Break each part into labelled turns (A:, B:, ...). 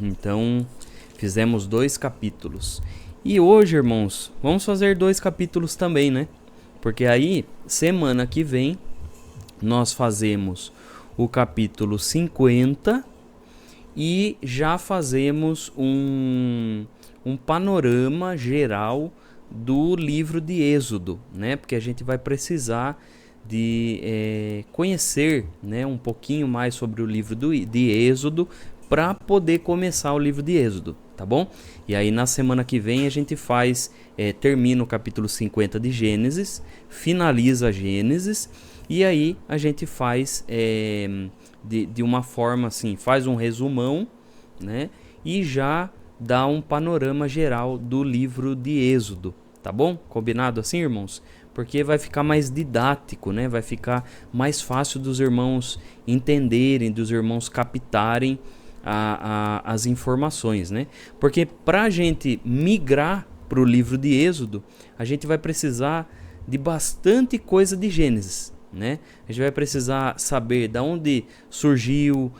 A: Então, fizemos 2 capítulos. E hoje, irmãos, vamos fazer 2 capítulos também, né? Porque aí, semana que vem, nós fazemos o capítulo 50 e já fazemos um panorama geral do livro de Êxodo, né? Porque a gente vai precisar de conhecer, né, um pouquinho mais sobre o livro de Êxodo para poder começar o livro de Êxodo, tá bom? E aí na semana que vem a gente termina o capítulo 50 de Gênesis, finaliza Gênesis e aí a gente faz de uma forma assim, faz um resumão, né? E já dá um panorama geral do livro de Êxodo, tá bom? Combinado assim, irmãos? Porque vai ficar mais didático, né? Vai ficar mais fácil dos irmãos entenderem, dos irmãos captarem as informações, né? Porque para a gente migrar para o livro de Êxodo, a gente vai precisar de bastante coisa de Gênesis, né? A gente vai precisar saber de onde surgiu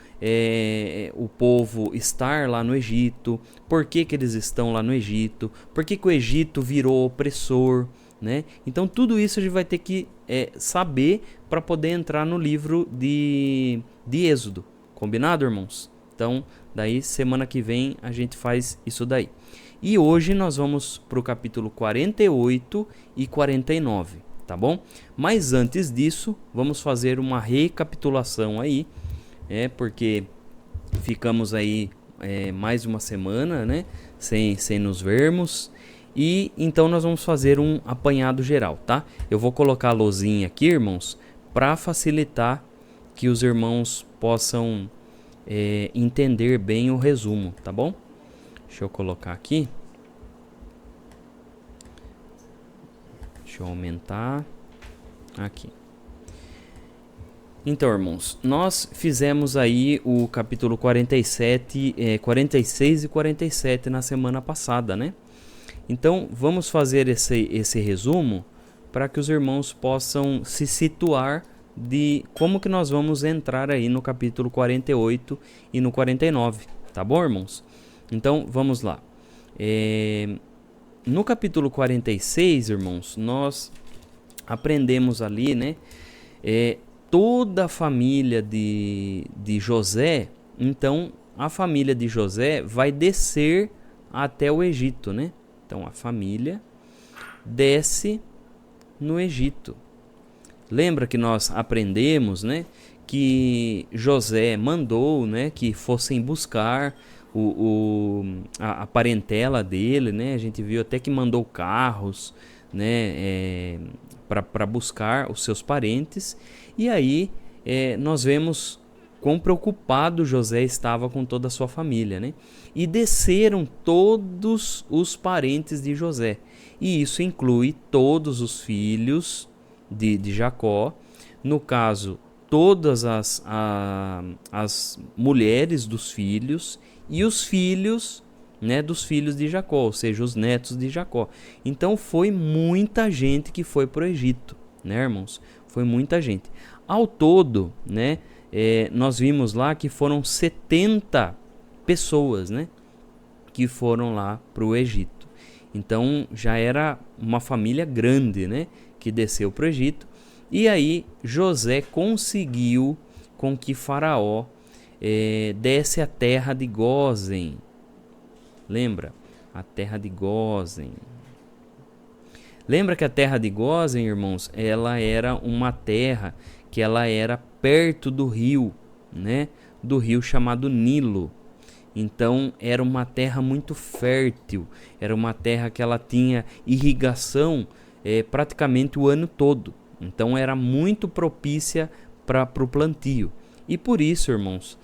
A: o povo estar lá no Egito, por que eles estão lá no Egito, por que o Egito virou opressor, né? Então tudo isso a gente vai ter que saber para poder entrar no livro de Êxodo. Combinado, irmãos? Então, daí semana que vem a gente faz isso daí. E hoje nós vamos para o capítulo 48 e 49, tá bom? Mas antes disso, vamos fazer uma recapitulação aí, porque ficamos aí mais uma semana, né, sem nos vermos. E então nós vamos fazer um apanhado geral, tá? Eu vou colocar a luzinha aqui, irmãos, para facilitar que os irmãos possam entender bem o resumo, tá bom? Deixa eu colocar aqui. Deixa eu aumentar aqui. Então, irmãos, nós fizemos aí o capítulo 47, 46 e 47 na semana passada, né? Então, vamos fazer esse resumo para que os irmãos possam se situar de como que nós vamos entrar aí no capítulo 48 e no 49, tá bom, irmãos? Então, vamos lá. No capítulo 46, irmãos, nós aprendemos ali, né, toda a família de José. Então, a família de José vai descer até o Egito, né? Então, a família desce no Egito. Lembra que nós aprendemos, né, que José mandou, né, que fossem buscar a parentela dele, né? A gente viu até que mandou carros, né, para buscar os seus parentes. E aí nós vemos quão preocupado José estava com toda a sua família, né? E desceram todos os parentes de José. E isso inclui todos os filhos de Jacó, no caso, todas as mulheres dos filhos e os filhos, né, dos filhos de Jacó, ou seja, os netos de Jacó. Então foi muita gente que foi para o Egito, né, irmãos? Foi muita gente. Ao todo, né, nós vimos lá que foram 70 pessoas, né, que foram lá para o Egito. Então já era uma família grande, né, que desceu para o Egito. E aí José conseguiu com que Faraó desse a terra de Gósen. Lembra? A terra de Gósen. Lembra que a terra de Gósen, irmãos, ela era uma terra que ela era perto do rio, né? Do rio chamado Nilo. Então era uma terra muito fértil, era uma terra que ela tinha irrigação praticamente o ano todo. Então era muito propícia para o plantio. E por isso, irmãos,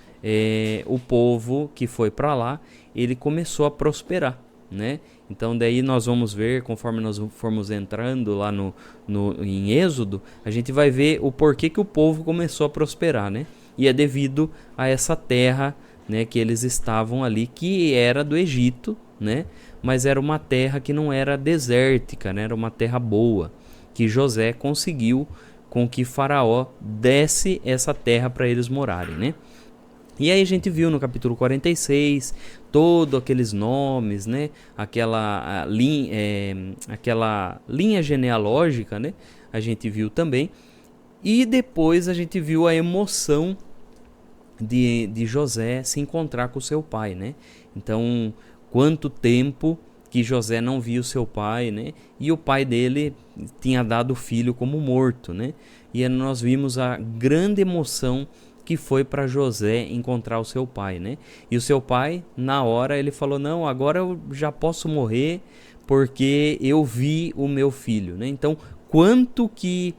A: o povo que foi para lá, ele começou a prosperar, né? Então daí nós vamos ver, conforme nós formos entrando lá em Êxodo, a gente vai ver o porquê que o povo começou a prosperar, né? E é devido a essa terra, né, que eles estavam ali, que era do Egito, né? Mas era uma terra que não era desértica, né? Era uma terra boa, que José conseguiu com que Faraó desse essa terra para eles morarem, né? E aí a gente viu no capítulo 46 todos aqueles nomes, né? Aquela linha genealógica, né? A gente viu também. E depois a gente viu a emoção de José se encontrar com seu pai, né? Então, quanto tempo que José não viu seu pai, né? E o pai dele tinha dado o filho como morto, né? E nós vimos a grande emoção que foi para José encontrar o seu pai, né? E o seu pai, na hora, ele falou: não, agora eu já posso morrer porque eu vi o meu filho, né? Então, quanto que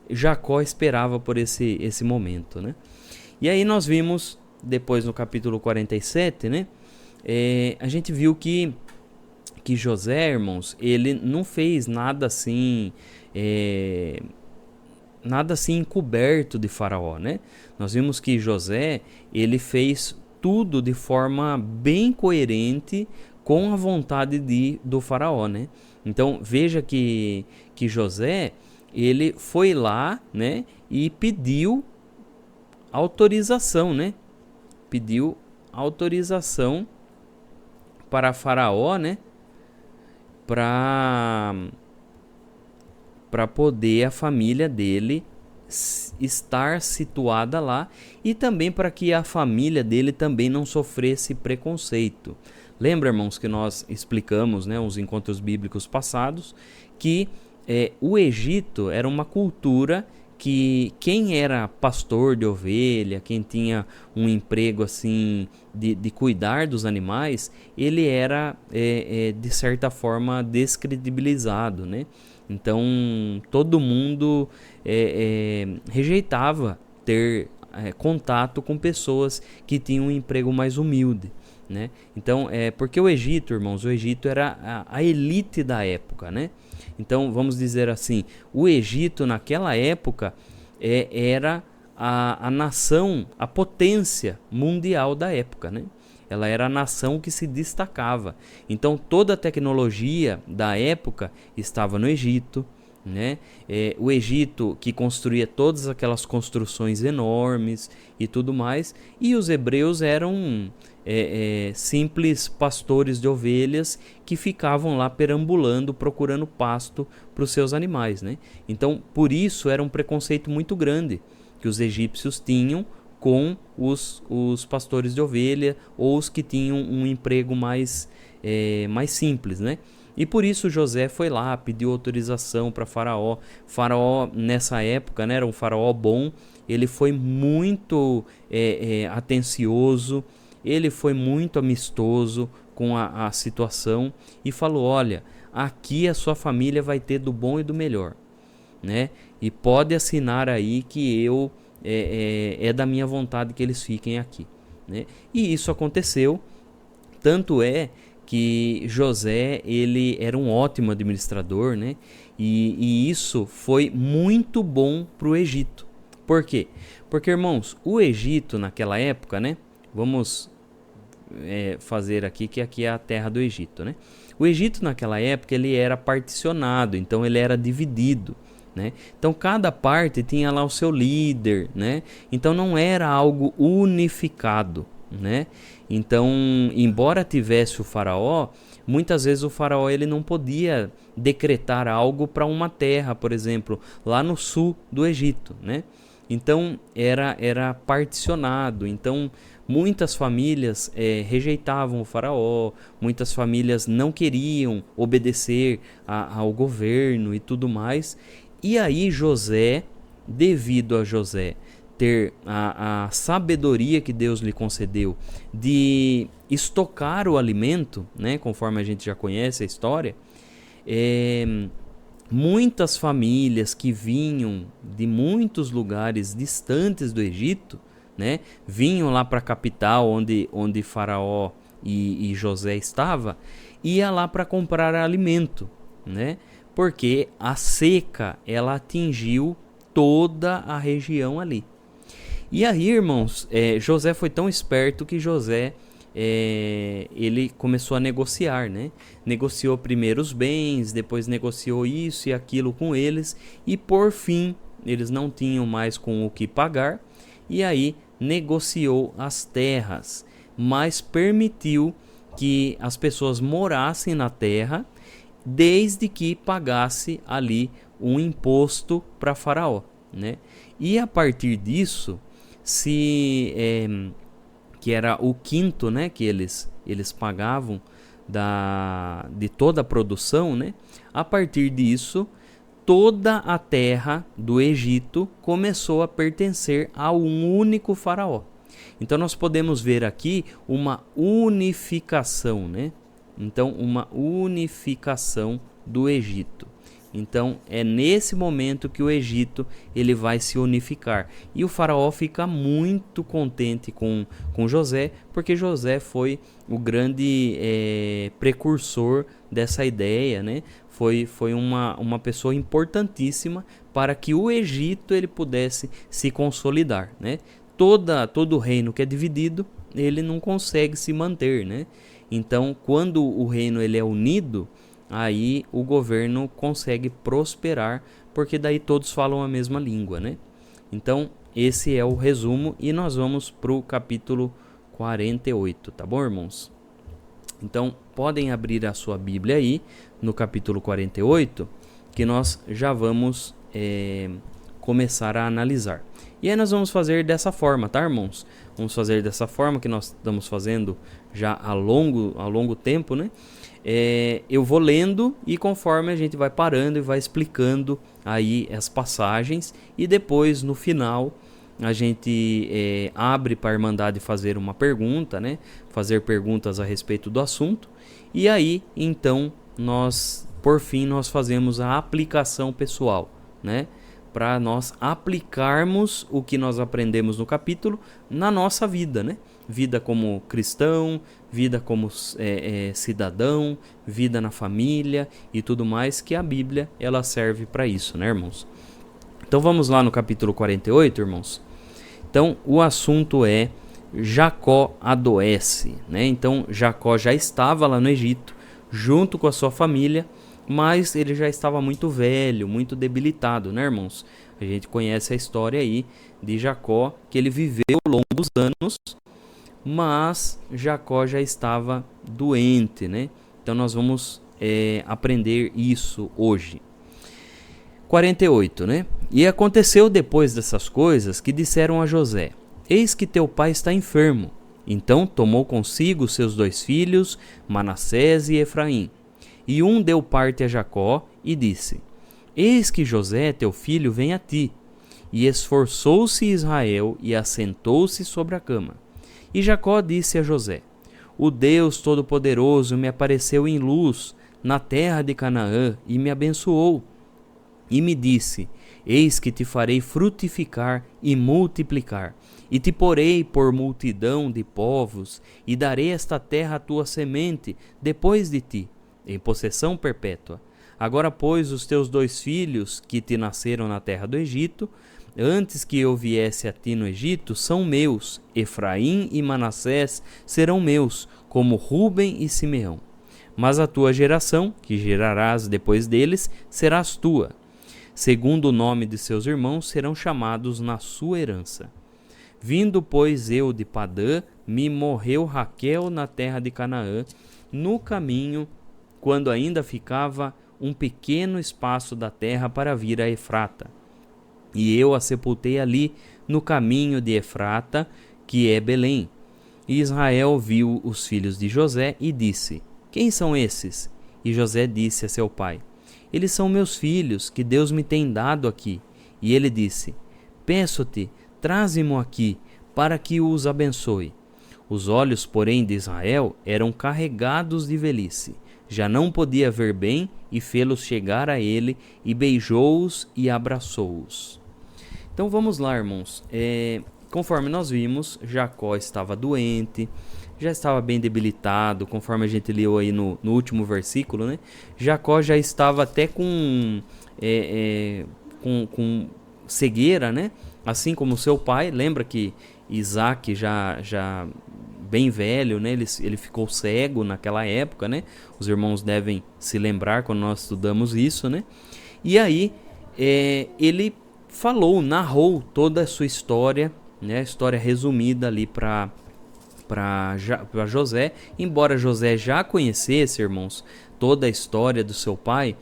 A: Jacó esperava por esse momento, né? E aí nós vimos, depois no capítulo 47, né? A gente viu que José, irmãos, ele não fez nada assim... nada assim encoberto de Faraó, né? Nós vimos que José, ele fez tudo de forma bem coerente com a vontade do Faraó, né? Então, veja que José, ele foi lá, né? E pediu autorização, né? Pediu autorização para Faraó, né? Para poder a família dele estar situada lá e também para que a família dele também não sofresse preconceito. Lembra, irmãos, que nós explicamos, né, uns encontros bíblicos passados, que o Egito era uma cultura que quem era pastor de ovelha, quem tinha um emprego assim de cuidar dos animais, ele era de certa forma descredibilizado, né? Então todo mundo rejeitava ter contato com pessoas que tinham um emprego mais humilde, né? Então porque o Egito, irmãos, o Egito era a elite da época, né? Então vamos dizer assim, o Egito naquela época era a nação, a potência mundial da época, né? Ela era a nação que se destacava. Então toda a tecnologia da época estava no Egito, né? O Egito que construía todas aquelas construções enormes e tudo mais, e os hebreus eram simples pastores de ovelhas que ficavam lá perambulando, procurando pasto para os seus animais, né? Então por isso era um preconceito muito grande que os egípcios tinham com os pastores de ovelha ou os que tinham um emprego mais simples, né? E por isso José foi lá, pediu autorização para Faraó. Faraó nessa época, né, era um faraó bom, ele foi muito atencioso, ele foi muito amistoso com a situação e falou: olha, aqui a sua família vai ter do bom e do melhor, né? E pode assinar aí que eu é da minha vontade que eles fiquem aqui, né? E isso aconteceu, tanto que José, ele era um ótimo administrador, né? E isso foi muito bom para o Egito. Por quê? Porque, irmãos, o Egito naquela época, né? Vamos fazer aqui que aqui é a terra do Egito, né? O Egito naquela época ele era particionado, então ele era dividido, né? Então cada parte tinha lá o seu líder, né? Então não era algo unificado, né? Então, embora tivesse o faraó, muitas vezes o faraó ele não podia decretar algo para uma terra, por exemplo, lá no sul do Egito, né? Então era particionado. Então muitas famílias rejeitavam o faraó, muitas famílias não queriam obedecer ao governo e tudo mais. E aí José, devido a José ter a sabedoria que Deus lhe concedeu de estocar o alimento, né, conforme a gente já conhece a história, muitas famílias que vinham de muitos lugares distantes do Egito, né, vinham lá para a capital onde Faraó e José estava, ia lá para comprar alimento, né, porque a seca ela atingiu toda a região ali. E aí, irmãos, José foi tão esperto que José ele começou a negociar, né? Negociou primeiro os bens, depois negociou isso e aquilo com eles, e por fim eles não tinham mais com o que pagar, e aí negociou as terras, mas permitiu que as pessoas morassem na terra, desde que pagasse ali um imposto para Faraó, né? E a partir disso, que era o quinto, né, que eles pagavam de toda a produção, né? A partir disso, toda a terra do Egito começou a pertencer a um único faraó. Então nós podemos ver aqui uma unificação, né? Então, uma unificação do Egito. Então, é nesse momento que o Egito ele vai se unificar. E o faraó fica muito contente com José, porque José foi o grande precursor dessa ideia, né? Foi uma pessoa importantíssima para que o Egito ele pudesse se consolidar, né? Todo reino que é dividido, ele não consegue se manter, né? Então, quando o reino ele é unido, aí o governo consegue prosperar, porque daí todos falam a mesma língua, né? Então, esse é o resumo e nós vamos para o capítulo 48, tá bom, irmãos? Então, podem abrir a sua Bíblia aí, no capítulo 48, que nós já vamos começar a analisar. E aí nós vamos fazer dessa forma, tá, irmãos? Vamos fazer dessa forma que nós estamos fazendo já há longo tempo, né? Eu vou lendo e conforme a gente vai parando e vai explicando aí as passagens, e depois no final a gente abre para a Irmandade fazer uma pergunta, né? Fazer perguntas a respeito do assunto, e aí então por fim nós fazemos a aplicação pessoal, né? Para nós aplicarmos o que nós aprendemos no capítulo na nossa vida, né? Vida como cristão, vida como cidadão, vida na família e tudo mais, que a Bíblia ela serve para isso, né, irmãos? Então vamos lá no capítulo 48, irmãos. Então o assunto é Jacó adoece, né? Então Jacó já estava lá no Egito junto com a sua família, mas ele já estava muito velho, muito debilitado, né, irmãos? A gente conhece a história aí de Jacó, que ele viveu longos anos, mas Jacó já estava doente, né? Então nós vamos aprender isso hoje. 48, né? E aconteceu depois dessas coisas que disseram a José: Eis que teu pai está enfermo. Então tomou consigo seus 2 filhos, Manassés e Efraim. E um deu parte a Jacó e disse: Eis que José, teu filho, vem a ti. E esforçou-se Israel e assentou-se sobre a cama. E Jacó disse a José: O Deus Todo-Poderoso me apareceu em luz na terra de Canaã e me abençoou. E me disse: Eis que te farei frutificar e multiplicar, e te porei por multidão de povos, e darei esta terra à tua semente depois de ti, em possessão perpétua. Agora, pois, os teus 2 filhos, que te nasceram na terra do Egito, antes que eu viesse a ti no Egito, são meus. Efraim e Manassés serão meus, como Ruben e Simeão. Mas a tua geração, que gerarás depois deles, serás tua. Segundo o nome de seus irmãos, serão chamados na sua herança. Vindo, pois, eu de Padã, me morreu Raquel na terra de Canaã, no caminho, quando ainda ficava um pequeno espaço da terra para vir a Efrata. E eu a sepultei ali, no caminho de Efrata, que é Belém. E Israel viu os filhos de José e disse: Quem são esses? E José disse a seu pai: Eles são meus filhos, que Deus me tem dado aqui. E ele disse: Peço-te, traze-mo aqui, para que os abençoe. Os olhos, porém, de Israel eram carregados de velhice. Já não podia ver bem, e fê-los chegar a ele, e beijou-os e abraçou-os. Então vamos lá, irmãos. Conforme nós vimos, Jacó estava doente, já estava bem debilitado, conforme a gente leu aí no último versículo, né? Jacó já estava até com cegueira, né? Assim como seu pai. Lembra que Isaac já bem velho, né? Ele ficou cego naquela época, né? Os irmãos devem se lembrar quando nós estudamos isso, né? E aí ele narrou toda a sua história né? A história resumida ali para José. Embora José já conhecesse, irmãos, toda a história do seu pai,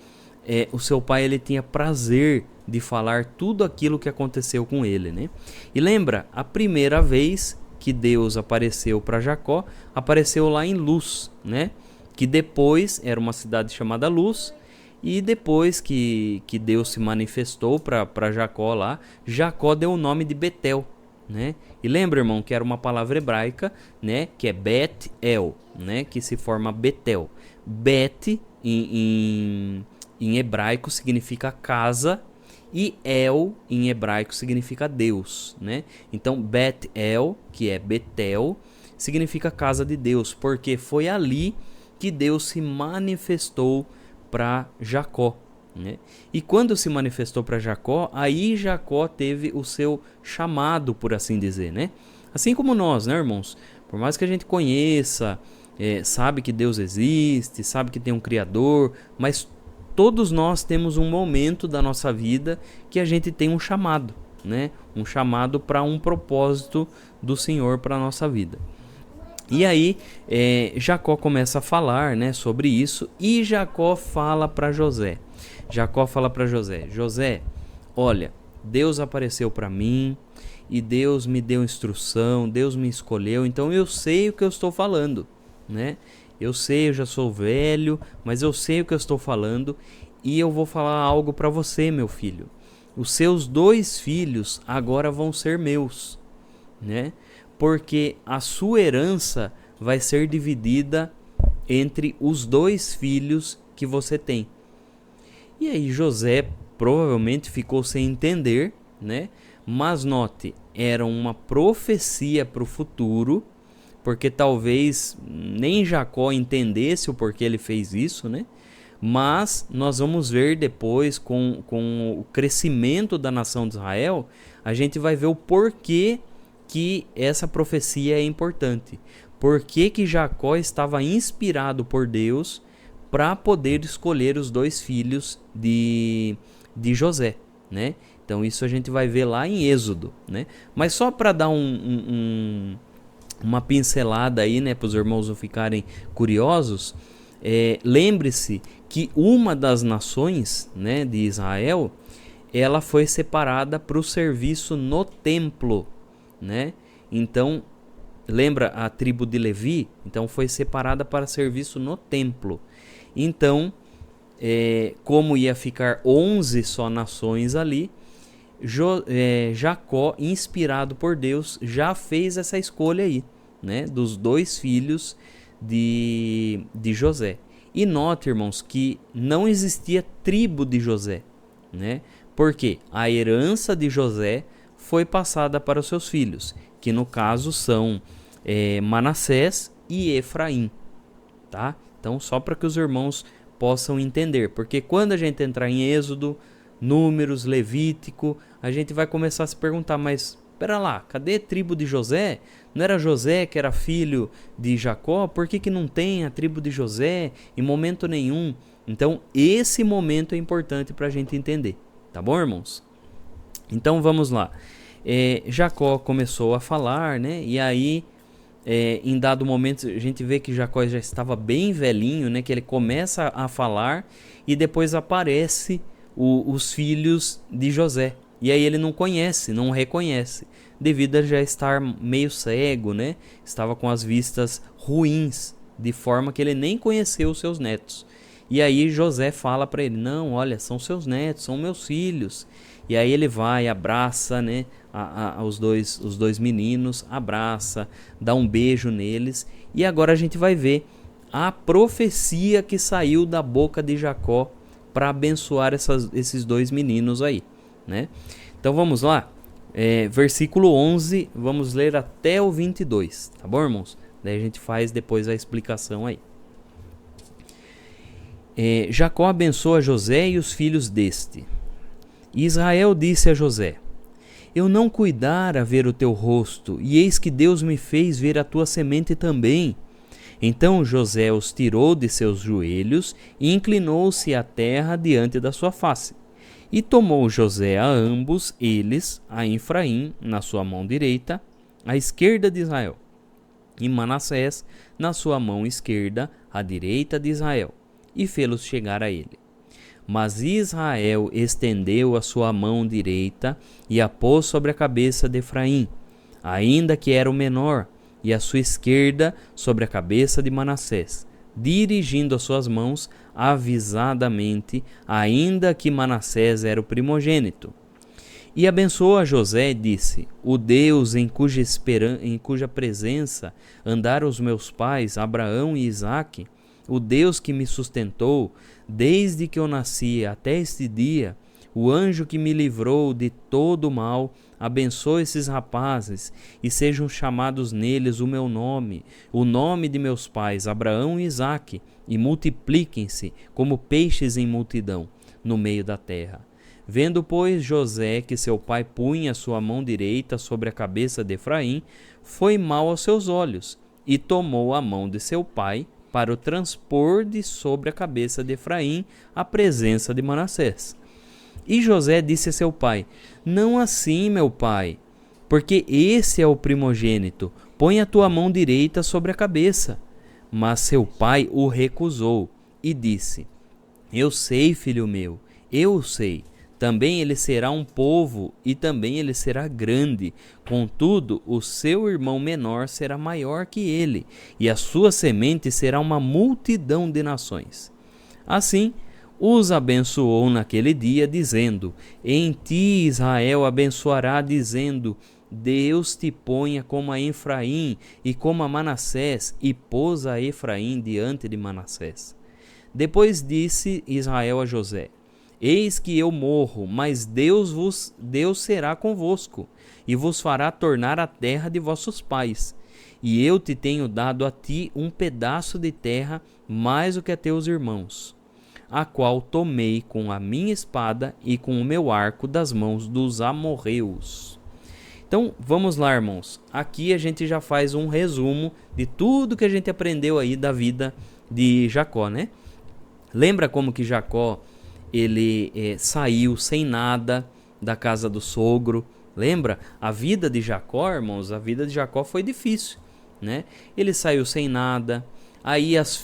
A: o seu pai ele tinha prazer de falar tudo aquilo que aconteceu com ele, né? E lembra, a primeira vez que Deus apareceu para Jacó, apareceu lá em Luz, né? Que depois era uma cidade chamada Luz, e depois que Deus se manifestou para Jacó lá, Jacó deu o nome de Betel, né? E lembra, irmão, que era uma palavra hebraica, né? Que é Bet-El, né? Que se forma Betel. Bet em hebraico significa casa, e El em hebraico significa Deus, né? Então Bet-El, que é Betel, significa casa de Deus, porque foi ali que Deus se manifestou para Jacó, né? E quando se manifestou para Jacó, aí Jacó teve o seu chamado, por assim dizer, né? Assim como nós, né, irmãos? Por mais que a gente conheça, sabe que Deus existe, sabe que tem um Criador, mas todos nós temos um momento da nossa vida que a gente tem um chamado, né? Um chamado para um propósito do Senhor para a nossa vida. E aí Jacó começa a falar, né, sobre isso, e Jacó fala para José. José, olha, Deus apareceu para mim e Deus me deu instrução, Deus me escolheu, então eu sei o que eu estou falando, né? Eu sei, eu já sou velho, mas eu sei o que eu estou falando, e eu vou falar algo para você, meu filho. Os seus 2 filhos agora vão ser meus, né? Porque a sua herança vai ser dividida entre os 2 filhos que você tem. E aí José provavelmente ficou sem entender, né? Mas note, era uma profecia para o futuro, porque talvez nem Jacó entendesse o porquê ele fez isso, né? Mas nós vamos ver depois, com o crescimento da nação de Israel, a gente vai ver o porquê que essa profecia é importante. Por que Jacó estava inspirado por Deus para poder escolher os 2 filhos de José, né? Então isso a gente vai ver lá em Êxodo, né? Mas só para dar uma pincelada aí, né, para os irmãos não ficarem curiosos, lembre-se que uma das nações, né, de Israel, ela foi separada para o serviço no templo, né? Então, lembra a tribo de Levi? Então foi separada para serviço no templo. Então, como ia ficar 11 só nações ali, Jacó, inspirado por Deus, já fez essa escolha aí, né, dos 2 filhos de José. E note, irmãos, que não existia tribo de José, né? Porque a herança de José foi passada para os seus filhos, que no caso são Manassés e Efraim, tá? Então, só para que os irmãos possam entender, porque quando a gente entrar em Êxodo, Números, Levítico, a gente vai começar a se perguntar, mas espera lá, cadê a tribo de José? Não era José que era filho de Jacó? Por que não tem a tribo de José em momento nenhum? Então, esse momento é importante para a gente entender, tá bom, irmãos? Então, vamos lá. Jacó começou a falar, né? E aí, em dado momento, a gente vê que Jacó já estava bem velhinho, né? Que ele começa a falar e depois aparece os filhos de José. E aí ele não conhece, não reconhece, devido a já estar meio cego, né? Estava com as vistas ruins, de forma que ele nem conheceu os seus netos. E aí José fala para ele, não, olha, são seus netos, são meus filhos. E aí ele vai, abraça, né, os dois meninos, abraça, dá um beijo neles. E agora a gente vai ver a profecia que saiu da boca de Jacó para abençoar esses 2 meninos aí, né? Então vamos lá, versículo 11, vamos ler até o 22, tá bom, irmãos? Daí a gente faz depois a explicação aí. Jacó abençoa José e os filhos deste. E Israel disse a José, eu não cuidara ver o teu rosto, e eis que Deus me fez ver a tua semente também. Então José os tirou de seus joelhos e inclinou-se à terra diante da sua face. E tomou José a ambos eles, a Efraim na sua mão direita, à esquerda de Israel, e Manassés na sua mão esquerda, à direita de Israel, e fê-los chegar a ele. Mas Israel estendeu a sua mão direita e a pôs sobre a cabeça de Efraim, ainda que era o menor, e a sua esquerda sobre a cabeça de Manassés, dirigindo as suas mãos avisadamente, ainda que Manassés era o primogênito. E abençoou a José e disse: o Deus em cuja presença andaram os meus pais, Abraão e Isaque, o Deus que me sustentou desde que eu nasci até este dia, o anjo que me livrou de todo o mal, abençoe esses rapazes e sejam chamados neles o meu nome, o nome de meus pais, Abraão e Isaque, e multipliquem-se como peixes em multidão no meio da terra. Vendo, pois, José que seu pai punha sua mão direita sobre a cabeça de Efraim, foi mal aos seus olhos, e tomou a mão de seu pai para o transpor de sobre a cabeça de Efraim à presença de Manassés. E José disse a seu pai: não assim, meu pai, porque esse é o primogênito, põe a tua mão direita sobre a cabeça. Mas seu pai o recusou e disse: eu sei, filho meu, eu sei. Também ele será um povo e também ele será grande. Contudo, o seu irmão menor será maior que ele, e a sua semente será uma multidão de nações. Assim, os abençoou naquele dia, dizendo: em ti Israel abençoará, dizendo: Deus te ponha como a Efraim e como a Manassés, e pôs a Efraim diante de Manassés. Depois disse Israel a José: eis que eu morro, mas Deus será convosco, e vos fará tornar a terra de vossos pais. E eu te tenho dado a ti um pedaço de terra mais do que a teus irmãos, a qual tomei com a minha espada e com o meu arco das mãos dos amorreus. Então, vamos lá, irmãos. Aqui a gente já faz um resumo de tudo que a gente aprendeu aí da vida de Jacó, né? Lembra como que Jacó ele saiu sem nada da casa do sogro? Lembra? A vida de Jacó, irmãos, a vida de Jacó foi difícil, né? Ele saiu sem nada. Aí as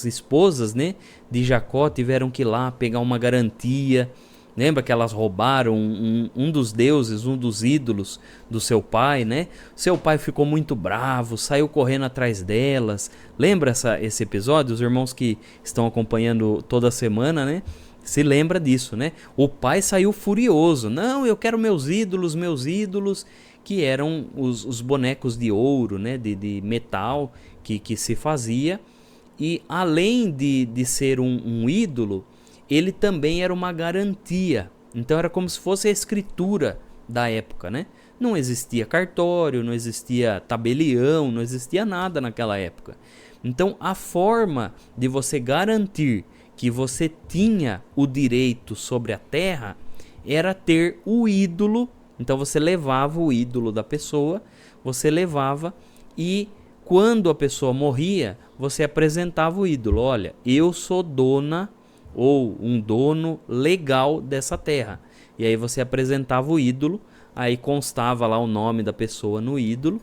A: esposas, né, de Jacó tiveram que ir lá pegar uma garantia. Lembra que elas roubaram um dos deuses, um dos ídolos do seu pai, né? Seu pai ficou muito bravo, saiu correndo atrás delas. Lembra esse episódio? Os irmãos que estão acompanhando toda semana, né? Se lembra disso, né? O pai saiu furioso. Não, eu quero meus ídolos, que eram os bonecos de ouro, né? De metal que se fazia. E além de ser um ídolo, ele também era uma garantia. Então era como se fosse a escritura da época, né? Não existia cartório, não existia tabelião, não existia nada naquela época. Então a forma de você garantir que você tinha o direito sobre a terra era ter o ídolo. Então você levava o ídolo da pessoa, você levava, e quando a pessoa morria, você apresentava o ídolo. Olha, eu sou dona ou um dono legal dessa terra. E aí você apresentava o ídolo, aí constava lá o nome da pessoa no ídolo,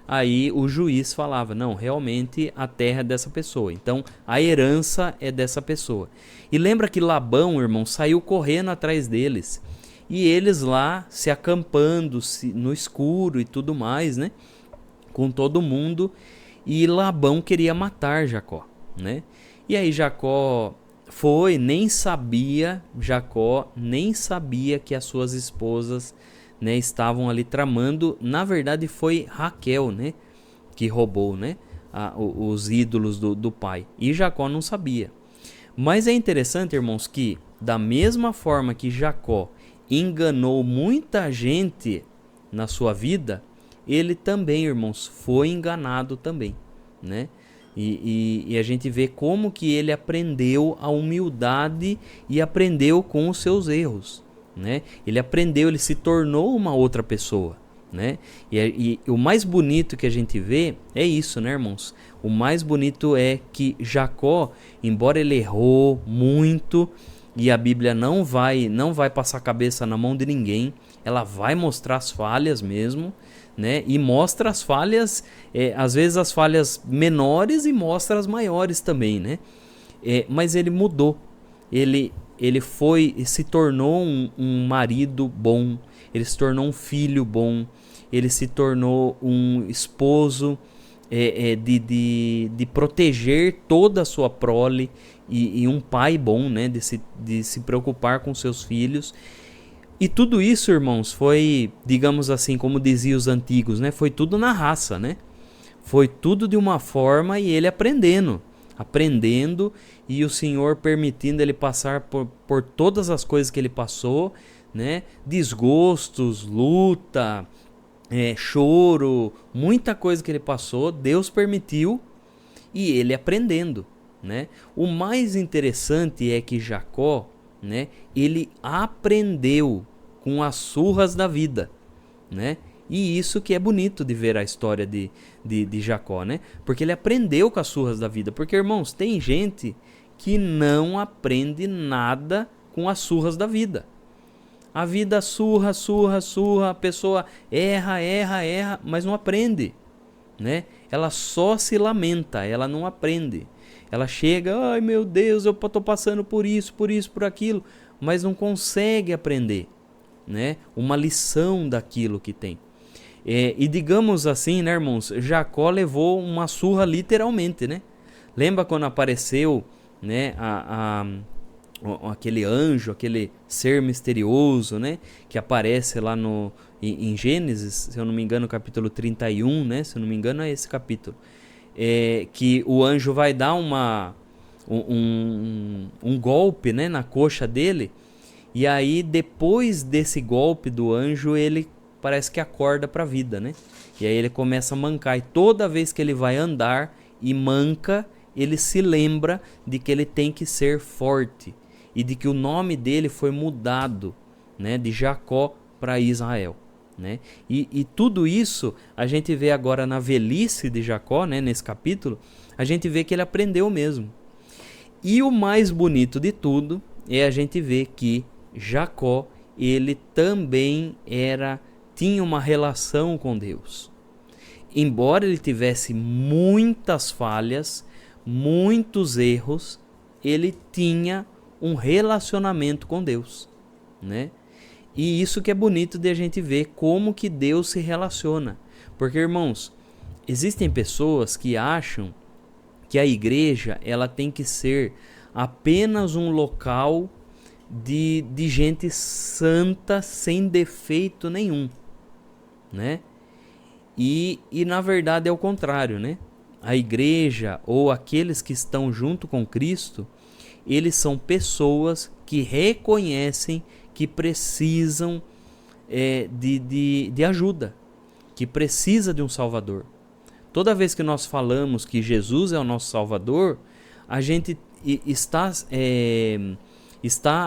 A: aí o juiz falava: não, realmente a terra é dessa pessoa, então a herança é dessa pessoa. E lembra que Labão, irmão, saiu correndo atrás deles, e eles lá se acampando no escuro e tudo mais, né, com todo mundo, e Labão queria matar Jacó, né? E aí Jacó Jacó nem sabia que as suas esposas, né, estavam ali tramando. Na verdade foi Raquel, né, que roubou, né, os ídolos do pai, e Jacó não sabia. Mas é interessante, irmãos, que da mesma forma que Jacó enganou muita gente na sua vida, ele também, irmãos, foi enganado também, né? E a gente vê como que ele aprendeu a humildade e aprendeu com os seus erros, né? Ele aprendeu, ele se tornou uma outra pessoa, né? E o mais bonito que a gente vê é isso, né, irmãos? O mais bonito é que Jacó, embora ele errou muito, e a Bíblia não vai passar a cabeça na mão de ninguém, ela vai mostrar as falhas mesmo, né? E mostra as falhas, às vezes as falhas menores e mostra as maiores também, né? Mas ele mudou, ele se tornou um marido bom, ele se tornou um filho bom, ele se tornou um esposo de proteger toda a sua prole e um pai bom, né? De se preocupar com seus filhos. E tudo isso, irmãos, foi, digamos assim, como diziam os antigos, né? Foi tudo na raça, né? Foi tudo de uma forma e ele aprendendo e o Senhor permitindo ele passar por todas as coisas que ele passou, né? Desgostos, luta, choro, muita coisa que ele passou, Deus permitiu e ele aprendendo, né? O mais interessante é que Jacó, né, ele aprendeu com as surras da vida, né? E isso que é bonito de ver a história de Jacó, né? Porque ele aprendeu com as surras da vida. Porque, irmãos, tem gente que não aprende nada com as surras da vida. A vida surra, a pessoa erra, mas não aprende, né? Ela só se lamenta, ela não aprende. Ela chega, ai meu Deus, eu estou passando por isso, por aquilo, mas não consegue aprender, né? Uma lição daquilo que tem. E digamos assim, né, irmãos, Jacó levou uma surra literalmente, né? Lembra quando apareceu, né, aquele anjo, aquele ser misterioso, né, que aparece lá em Gênesis, se eu não me engano, capítulo 31, né, se eu não me engano é esse capítulo, que o anjo vai dar um golpe, né, na coxa dele, e aí depois desse golpe do anjo, ele parece que acorda para a vida, né, e aí ele começa a mancar, e toda vez que ele vai andar e manca, ele se lembra de que ele tem que ser forte, e de que o nome dele foi mudado, né, de Jacó para Israel, né? E tudo isso a gente vê agora na velhice de Jacó, né, nesse capítulo, a gente vê que ele aprendeu mesmo. E o mais bonito de tudo é a gente ver que Jacó, ele também tinha uma relação com Deus. Embora ele tivesse muitas falhas, muitos erros, ele tinha um relacionamento com Deus, né? E isso que é bonito de a gente ver como que Deus se relaciona. Porque, irmãos, existem pessoas que acham que a igreja ela tem que ser apenas um local de gente santa, sem defeito nenhum, né? E na verdade é o contrário, né? A igreja ou aqueles que estão junto com Cristo, eles são pessoas que reconhecem que precisam de ajuda, que precisa de um Salvador. Toda vez que nós falamos que Jesus é o nosso Salvador, a gente está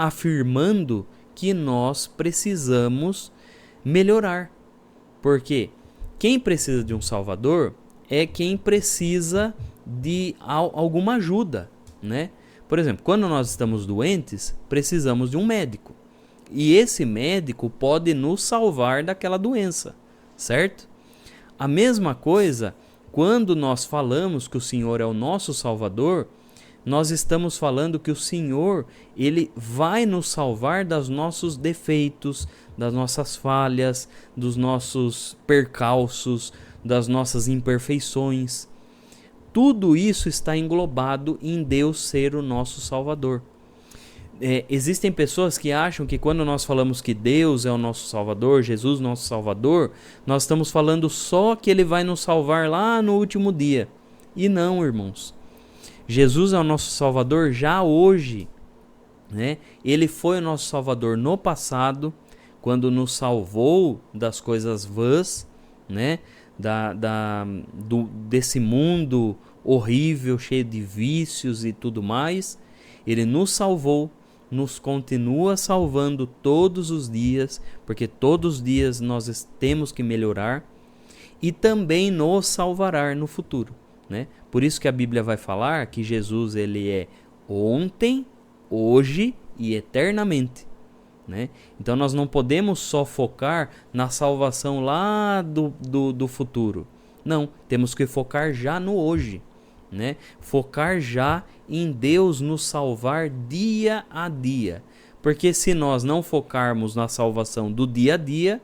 A: afirmando que nós precisamos melhorar. Porque quem precisa de um Salvador é quem precisa de alguma ajuda, né? Por exemplo, quando nós estamos doentes, precisamos de um médico. E esse médico pode nos salvar daquela doença, certo? A mesma coisa, quando nós falamos que o Senhor é o nosso Salvador, nós estamos falando que o Senhor, ele vai nos salvar dos nossos defeitos, das nossas falhas, dos nossos percalços, das nossas imperfeições. Tudo isso está englobado em Deus ser o nosso Salvador. Existem pessoas que acham que quando nós falamos que Deus é o nosso Salvador, Jesus nosso Salvador, nós estamos falando só que Ele vai nos salvar lá no último dia. E não, irmãos. Jesus é o nosso Salvador já hoje, né? Ele foi o nosso Salvador no passado, quando nos salvou das coisas vãs, né? Desse mundo horrível, cheio de vícios e tudo mais. Ele nos salvou, nos continua salvando todos os dias, porque todos os dias nós temos que melhorar, e também nos salvará no futuro, né? Por isso que a Bíblia vai falar que Jesus ele é ontem, hoje e eternamente, né? Então nós não podemos só focar na salvação lá do futuro. Não, temos que focar já no hoje, né? Focar já em Deus nos salvar dia a dia. Porque se nós não focarmos na salvação do dia a dia,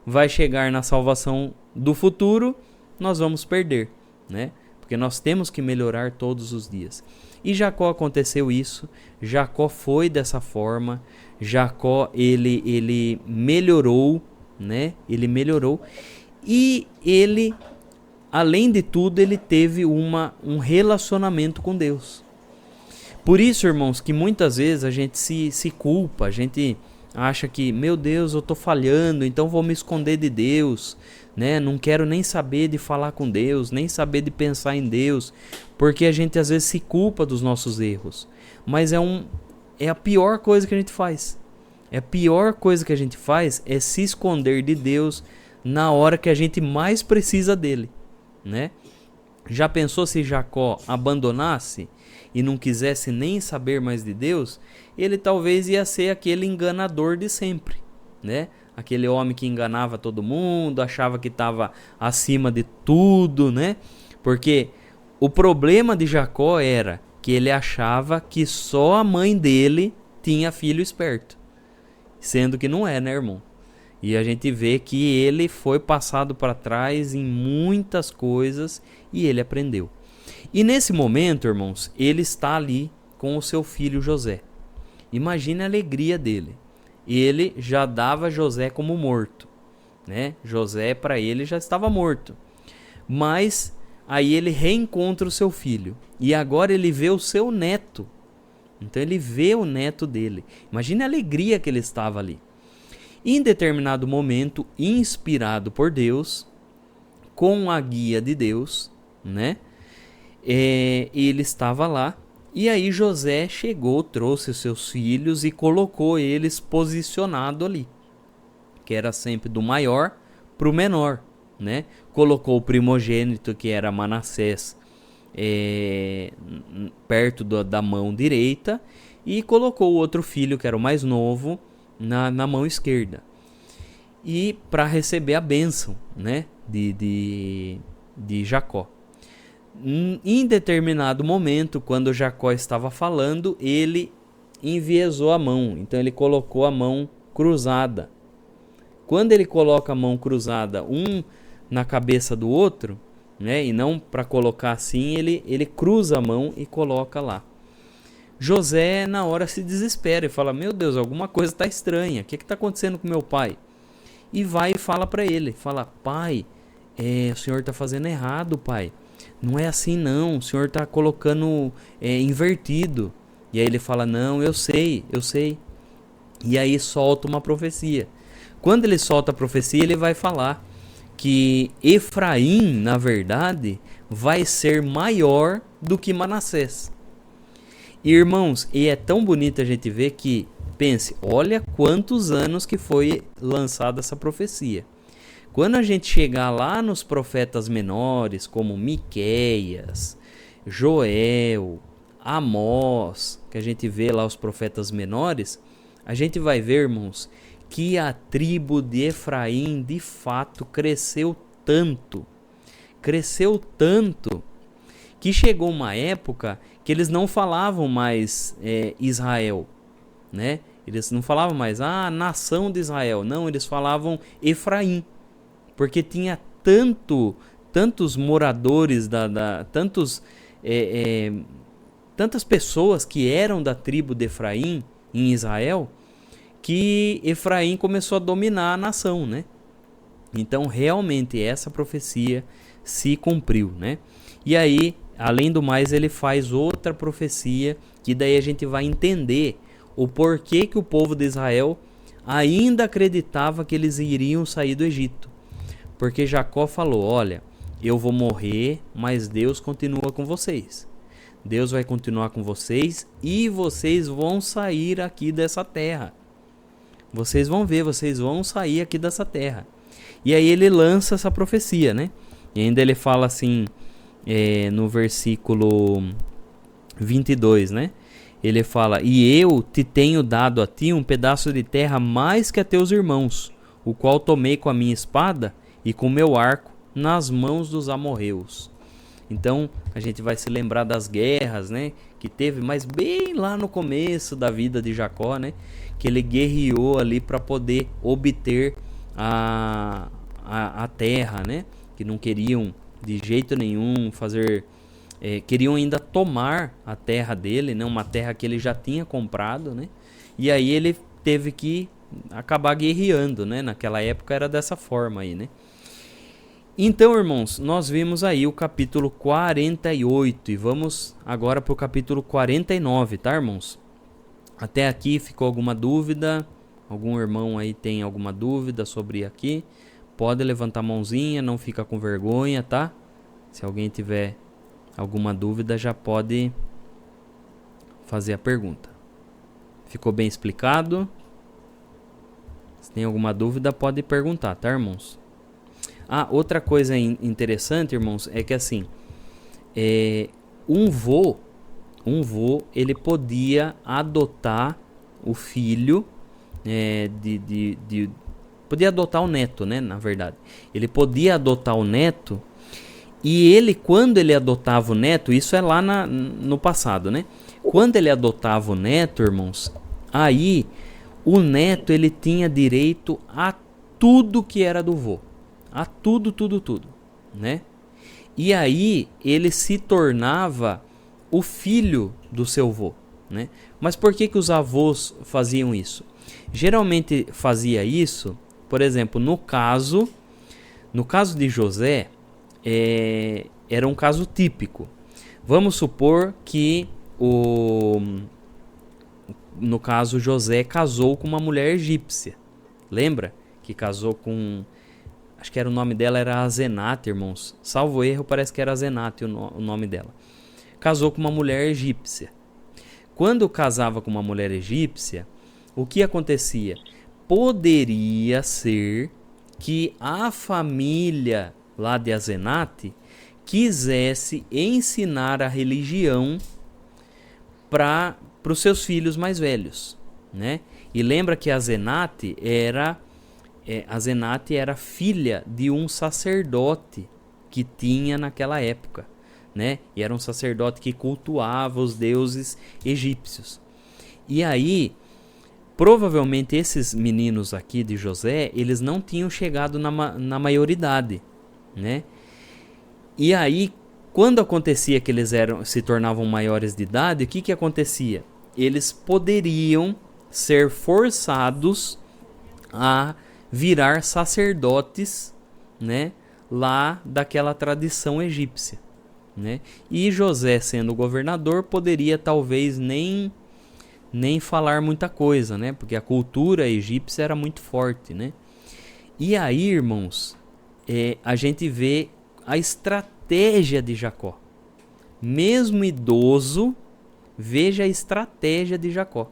A: vai chegar na salvação do futuro, nós vamos perder, né? Porque nós temos que melhorar todos os dias. E Jacó aconteceu isso, Jacó foi dessa forma, Jacó ele melhorou, né? Ele melhorou e ele, além de tudo, ele teve um relacionamento com Deus. Por isso, irmãos, que muitas vezes a gente se culpa, a gente acha que, meu Deus, eu estou falhando, então vou me esconder de Deus, né? Não quero nem saber de falar com Deus, nem saber de pensar em Deus, porque a gente às vezes se culpa dos nossos erros. Mas é a pior coisa que a gente faz. A pior coisa que a gente faz é se esconder de Deus na hora que a gente mais precisa dele, né? Já pensou se Jacó abandonasse e não quisesse nem saber mais de Deus? Ele talvez ia ser aquele enganador de sempre, né? Aquele homem que enganava todo mundo, achava que estava acima de tudo, né? Porque o problema de Jacó era que ele achava que só a mãe dele tinha filho esperto, sendo que não é, né, irmão? E a gente vê que ele foi passado para trás em muitas coisas e ele aprendeu. E nesse momento, irmãos, ele está ali com o seu filho José. Imagine a alegria dele. Ele já dava José como morto, né? José para ele já estava morto. Mas aí ele reencontra o seu filho e agora ele vê o seu neto. Então ele vê o neto dele. Imagine a alegria que ele estava ali. Em determinado momento, inspirado por Deus, com a guia de Deus, né? Ele estava lá. E aí José chegou, trouxe os seus filhos e colocou eles posicionado ali, que era sempre do maior para o menor, né? Colocou o primogênito, que era Manassés, perto da mão direita, e colocou o outro filho, que era o mais novo, na mão esquerda, e para receber a bênção, né, de Jacó. Em determinado momento, quando Jacó estava falando, ele enviesou a mão, então ele colocou a mão cruzada. Quando ele coloca a mão cruzada, um na cabeça do outro, né, e não para colocar assim, ele cruza a mão e coloca lá. José na hora se desespera e fala, meu Deus, alguma coisa está estranha, o que está acontecendo com meu pai? E vai e fala para ele, fala, pai, o senhor está fazendo errado, pai. Não é assim não, o senhor está colocando invertido. E aí ele fala, não, eu sei. E aí solta uma profecia. Quando ele solta a profecia, ele vai falar que Efraim, na verdade, vai ser maior do que Manassés. Irmãos, e é tão bonito a gente ver que, pense, olha quantos anos que foi lançada essa profecia. Quando a gente chegar lá nos profetas menores, como Miqueias, Joel, Amós, que a gente vê lá os profetas menores, a gente vai ver, irmãos, que a tribo de Efraim, de fato, cresceu tanto, que chegou uma época que eles não falavam mais Israel, né? Eles não falavam mais, nação de Israel. Não, eles falavam Efraim. Porque tinha tantos moradores, tantas pessoas que eram da tribo de Efraim em Israel, que Efraim começou a dominar a nação, né? Então, realmente, essa profecia se cumpriu, né? E aí, além do mais, ele faz outra profecia, que daí a gente vai entender o porquê que o povo de Israel ainda acreditava que eles iriam sair do Egito. Porque Jacó falou, olha, eu vou morrer, mas Deus continua com vocês. Deus vai continuar com vocês e vocês vão sair aqui dessa terra. Vocês vão ver, vocês vão sair aqui dessa terra. E aí ele lança essa profecia, né? E ainda ele fala assim, no versículo 22, né? ele fala: e eu te tenho dado a ti um pedaço de terra mais que a teus irmãos, o qual tomei com a minha espada e com meu arco nas mãos dos amorreus. Então a gente vai se lembrar das guerras, né, que teve, mas bem lá no começo da vida de Jacó, né, que ele guerreou ali para poder obter a terra, né, que não queriam de jeito nenhum fazer, queriam ainda tomar a terra dele, né, uma terra que ele já tinha comprado, né, e aí ele teve que acabar guerreando, né, naquela época era dessa forma aí, né. Então, irmãos, nós vimos aí o capítulo 48 e vamos agora para o capítulo 49, tá, irmãos? Até aqui ficou alguma dúvida? Algum irmão aí tem alguma dúvida sobre aqui? Pode levantar a mãozinha, não fica com vergonha, tá? Se alguém tiver alguma dúvida, já pode fazer a pergunta. Ficou bem explicado? Se tem alguma dúvida, pode perguntar, tá, irmãos? Outra coisa interessante, irmãos, é que assim, um vô, ele podia adotar o filho, podia adotar o neto, né, na verdade. Ele podia adotar o neto, e ele, quando ele adotava o neto, isso é lá no passado, né? Quando ele adotava o neto, irmãos, aí o neto, ele tinha direito a tudo que era do vô. A tudo, né? E aí ele se tornava o filho do seu vô, né? Mas por que os avós faziam isso? Geralmente fazia isso, por exemplo, no caso de José, era um caso típico. Vamos supor que no caso José casou com uma mulher egípcia. Lembra? Que casou com... Acho que era o nome dela era Azenate, irmãos. Salvo erro, parece que era Azenate o nome dela. Casou com uma mulher egípcia. Quando casava com uma mulher egípcia, o que acontecia? Poderia ser que a família lá de Azenate quisesse ensinar a religião para os seus filhos mais velhos, né? E lembra que Azenate era filha de um sacerdote que tinha naquela época, né? E era um sacerdote que cultuava os deuses egípcios. E aí, provavelmente esses meninos aqui de José, eles não tinham chegado na maioridade, né? E aí, quando acontecia que eles se tornavam maiores de idade, o que acontecia? Eles poderiam ser forçados a virar sacerdotes, né, lá daquela tradição egípcia, né? E José, sendo governador, poderia talvez nem falar muita coisa, né? Porque a cultura egípcia era muito forte, né? E aí, irmãos, a gente vê a estratégia de Jacó. Mesmo idoso, veja a estratégia de Jacó.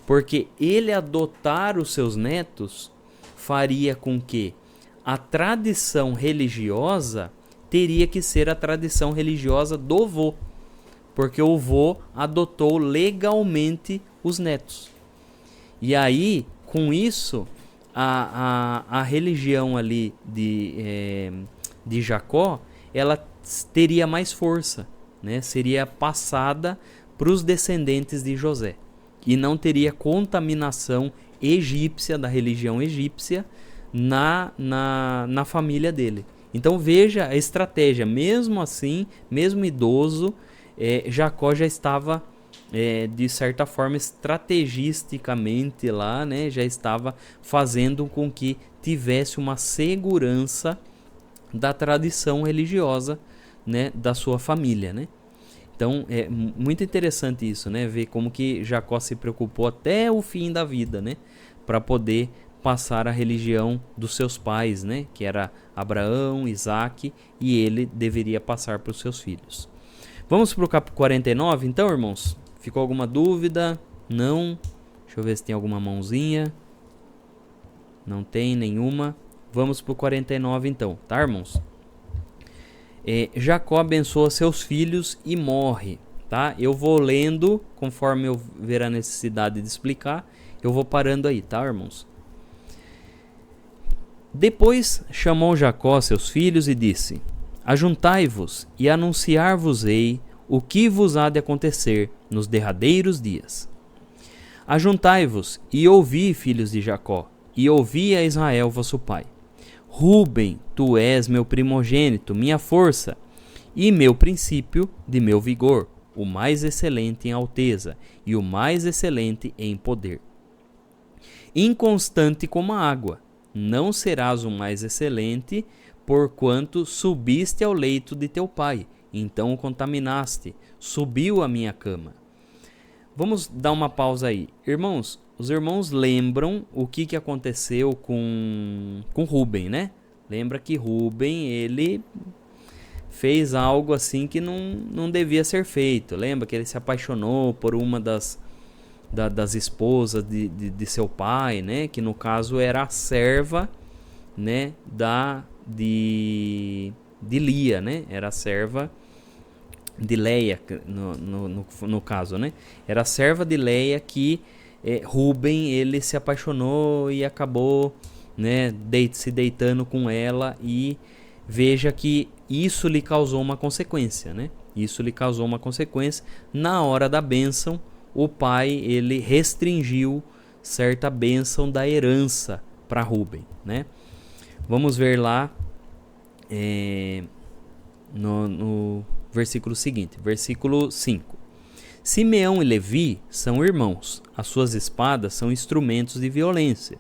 A: Porque ele adotar os seus netos faria com que a tradição religiosa teria que ser a tradição religiosa do vô, porque o vô adotou legalmente os netos. E aí, com isso, a religião ali de Jacó, ela teria mais força, né? Seria passada para os descendentes de José e não teria contaminação egípcia, da religião egípcia, na família dele. Então veja a estratégia. Mesmo assim, mesmo idoso, Jacó já estava, de certa forma, estrategisticamente lá, né, já estava fazendo com que tivesse uma segurança da tradição religiosa, né, da sua família, né? Então é muito interessante isso, né? Ver como que Jacó se preocupou até o fim da vida, né? Para poder passar a religião dos seus pais, né? Que era Abraão, Isaac, e ele deveria passar para os seus filhos. Vamos para o capítulo 49, então, irmãos? Ficou alguma dúvida? Não? Deixa eu ver se tem alguma mãozinha. Não tem nenhuma. Vamos para o 49, então, tá, irmãos? Jacó abençoa seus filhos e morre. tá? Eu vou lendo, conforme eu ver a necessidade de explicar, eu vou parando aí, tá, irmãos? Depois chamou Jacó seus filhos e disse: Ajuntai-vos e anunciar-vos-ei o que vos há de acontecer nos derradeiros dias. Ajuntai-vos e ouvi, filhos de Jacó, e ouvi a Israel vosso pai. Ruben, tu és meu primogênito, minha força, e meu princípio de meu vigor, o mais excelente em alteza e o mais excelente em poder. Inconstante como a água, não serás o mais excelente, porquanto subiste ao leito de teu pai, então o contaminaste, subiu a minha cama. Vamos dar uma pausa aí. Irmãos, os irmãos lembram o que aconteceu com Ruben, né? Lembra que Ruben, ele fez algo assim que não devia ser feito. Lembra que ele se apaixonou por uma das esposas de seu pai, né? Que no caso era a serva, né? De Lia, né? Era a serva de Leia, no caso, né? Era a serva de Leia que Ruben, ele se apaixonou e acabou, né, se deitando com ela, e veja que isso lhe causou uma consequência, né? Isso lhe causou uma consequência. Na hora da bênção, o pai, ele restringiu certa bênção da herança para Ruben, né? Vamos ver lá no versículo seguinte, versículo 5. Simeão e Levi são irmãos, as suas espadas são instrumentos de violência.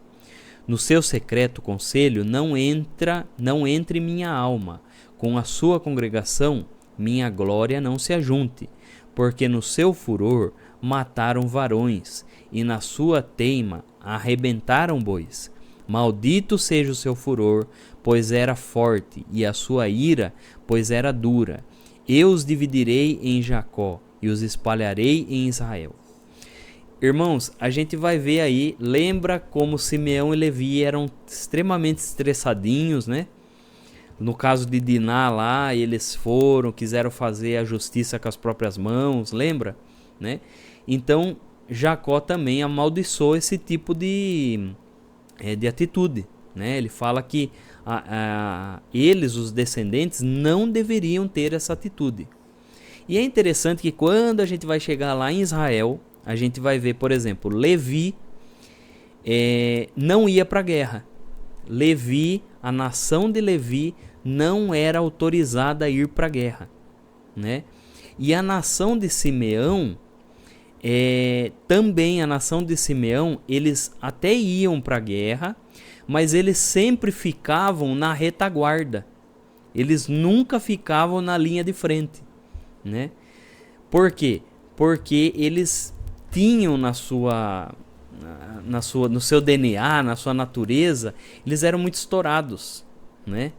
A: No seu secreto conselho não entre minha alma, com a sua congregação minha glória não se ajunte, porque no seu furor mataram varões, e na sua teima arrebentaram bois. Maldito seja o seu furor, pois era forte, e a sua ira, pois era dura. Eu os dividirei em Jacó, e os espalharei em Israel. Irmãos, a gente vai ver aí, lembra como Simeão e Levi eram extremamente estressadinhos, né? No caso de Diná lá, eles quiseram fazer a justiça com as próprias mãos, lembra? Né? Então, Jacó também amaldiçoou esse tipo de atitude, né? Ele fala que eles, os descendentes, não deveriam ter essa atitude. E é interessante que quando a gente vai chegar lá em Israel, a gente vai ver, por exemplo, Levi não ia para a guerra. Levi, a nação de Levi, não era autorizada a ir para a guerra, né? E a nação de Simeão, também a nação de Simeão, eles até iam para a guerra, mas eles sempre ficavam na retaguarda. Eles nunca ficavam na linha de frente, né? Por quê? Porque eles tinham no seu DNA, na sua natureza, eles eram muito estourados, né?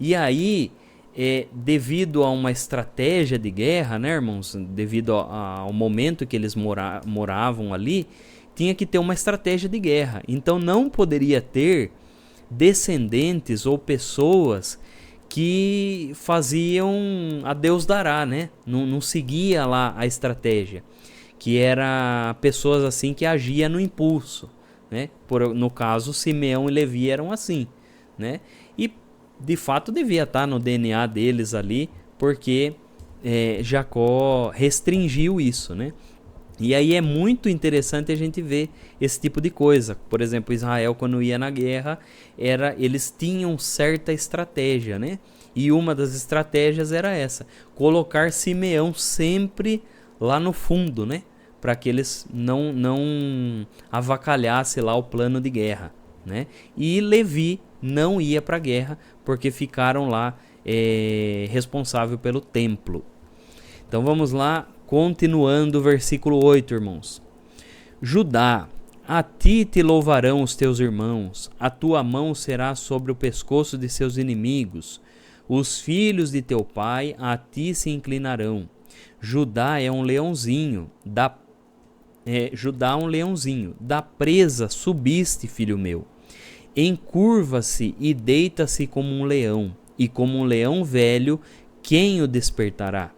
A: E aí, devido a uma estratégia de guerra, né, irmãos? Devido ao momento que eles moravam ali, tinha que ter uma estratégia de guerra. Então não poderia ter descendentes ou pessoas que faziam a Deus dará, né? Não seguia lá a estratégia, que era pessoas assim que agiam no impulso, né? No caso, Simeão e Levi eram assim, né? E de fato devia estar no DNA deles ali, porque Jacó restringiu isso, né? E aí é muito interessante a gente ver esse tipo de coisa. Por exemplo, Israel, quando ia na guerra, eles tinham certa estratégia, né? E uma das estratégias era essa: colocar Simeão sempre lá no fundo, né? Para que eles não avacalhassem lá o plano de guerra, né? E Levi não ia para a guerra, porque ficaram lá responsável pelo templo. Então vamos lá, continuando o versículo 8, irmãos. Judá, a ti te louvarão os teus irmãos, a tua mão será sobre o pescoço de seus inimigos, os filhos de teu pai a ti se inclinarão. Judá é um leãozinho, da presa subiste, filho meu. Encurva-se e deita-se como um leão, e como um leão velho, quem o despertará?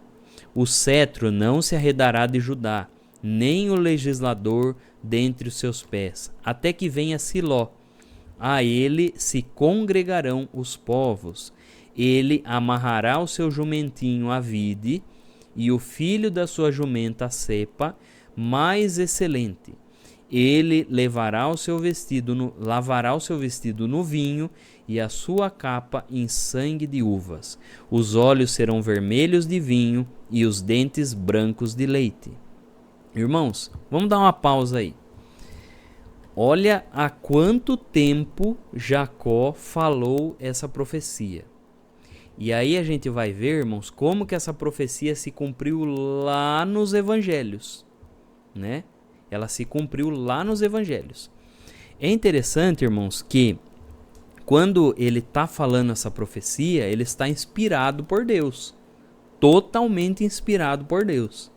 A: O cetro não se arredará de Judá, nem o legislador dentre os seus pés, até que venha Siló. A ele se congregarão os povos. Ele amarrará o seu jumentinho à vide, e o filho da sua jumenta à cepa, mais excelente. Ele lavará o seu vestido no vinho, e a sua capa em sangue de uvas. Os olhos serão vermelhos de vinho, e os dentes brancos de leite. Irmãos, vamos dar uma pausa aí. Olha há quanto tempo Jacó falou essa profecia. E aí a gente vai ver, irmãos, como que essa profecia se cumpriu lá nos evangelhos, né? Ela se cumpriu lá nos evangelhos. É interessante, irmãos, que quando ele está falando essa profecia, ele está inspirado por Deus. Totalmente inspirado por Deus.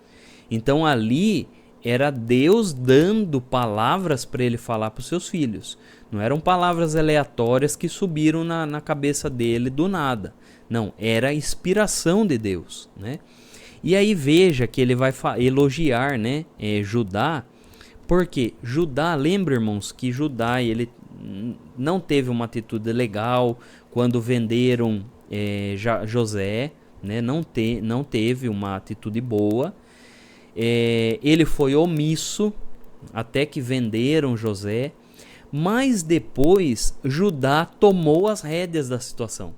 A: Então ali era Deus dando palavras para ele falar para os seus filhos. Não eram palavras aleatórias que subiram na cabeça dele do nada. Não, era a inspiração de Deus, né? E aí veja que ele vai elogiar, né, Judá, porque Judá, lembra, irmãos, que Judá ele não teve uma atitude legal quando venderam José, né? Não teve uma atitude boa. Ele foi omisso até que venderam José, mas depois Judá tomou as rédeas da situação.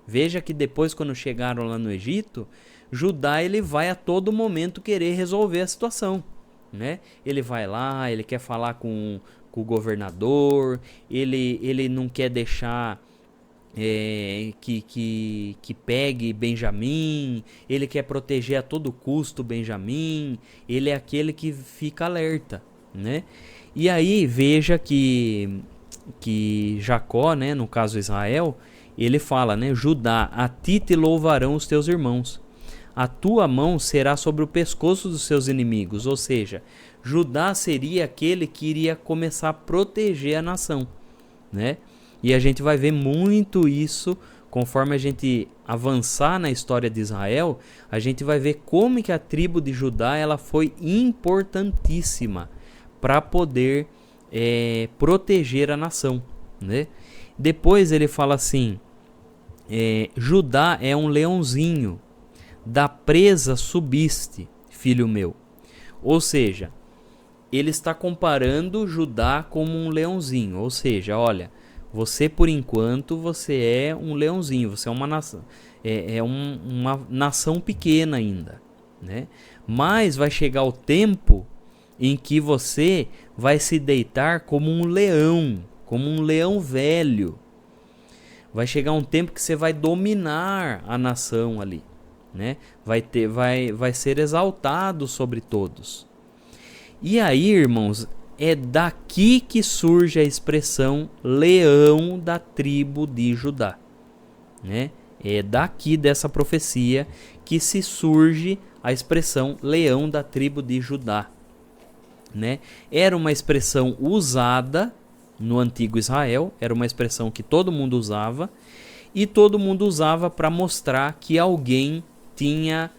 A: Veja que depois, quando chegaram lá no Egito, Judá ele vai a todo momento querer resolver a situação, né? Ele vai lá, ele quer falar com o governador, ele não quer deixar que pegue Benjamim, ele quer proteger a todo custo Benjamim, ele é aquele que fica alerta, né? E aí veja que Jacó, né, no caso Israel, ele fala, né, Judá, a ti te louvarão os teus irmãos, a tua mão será sobre o pescoço dos seus inimigos, ou seja, Judá seria aquele que iria começar a proteger a nação, né? E a gente vai ver muito isso conforme a gente avançar na história de Israel. A gente vai ver como que a tribo de Judá ela foi importantíssima para poder proteger a nação, né? Depois ele fala assim, Judá é um leãozinho, da presa subiste, filho meu. Ou seja, ele está comparando Judá como um leãozinho, ou seja, olha, você por enquanto você é um leãozinho, você é uma nação, uma nação pequena ainda, né? Mas vai chegar o tempo em que você vai se deitar como um leão velho. Vai chegar um tempo que você vai dominar a nação ali, né? Vai ser exaltado sobre todos. E aí, irmãos, é daqui que surge a expressão leão da tribo de Judá, né? É daqui dessa profecia que se surge a expressão leão da tribo de Judá, né? Era uma expressão usada no antigo Israel, era uma expressão que todo mundo usava, e todo mundo usava para mostrar que alguém tinha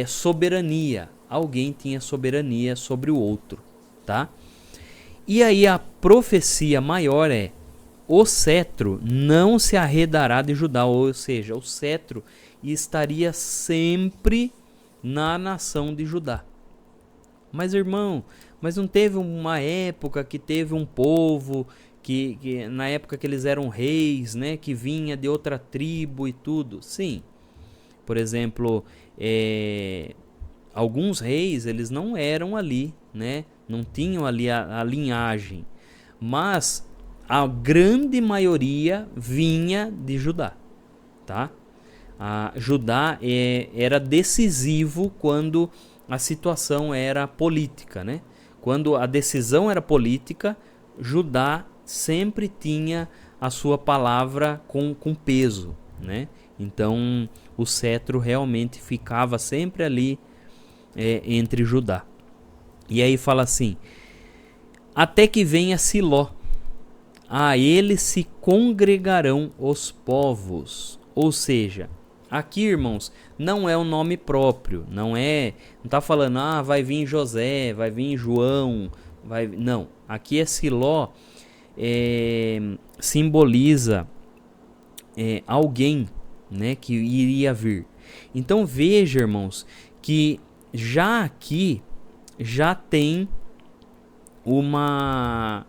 A: soberania, alguém tinha soberania sobre o outro, tá? E aí a profecia maior é: o cetro não se arredará de Judá, ou seja, o cetro estaria sempre na nação de Judá. Mas, irmão, mas não teve uma época que teve um povo que na época que eles eram reis, né, que vinha de outra tribo e tudo? Sim. Por exemplo, alguns reis, eles não eram ali, né? Não tinham ali a linhagem. Mas a grande maioria vinha de Judá, tá? Judá era decisivo quando a situação era política, né? Quando a decisão era política, Judá sempre tinha a sua palavra com peso, né? Então o cetro realmente ficava sempre ali entre Judá. E aí fala assim: até que venha Siló, a ele se congregarão os povos. Ou seja, aqui, irmãos, não é um nome próprio, não tá falando, vai vir José, vai vir João, não, aqui é Siló, simboliza alguém, né, que iria vir. Então veja, irmãos, que já aqui já tem uma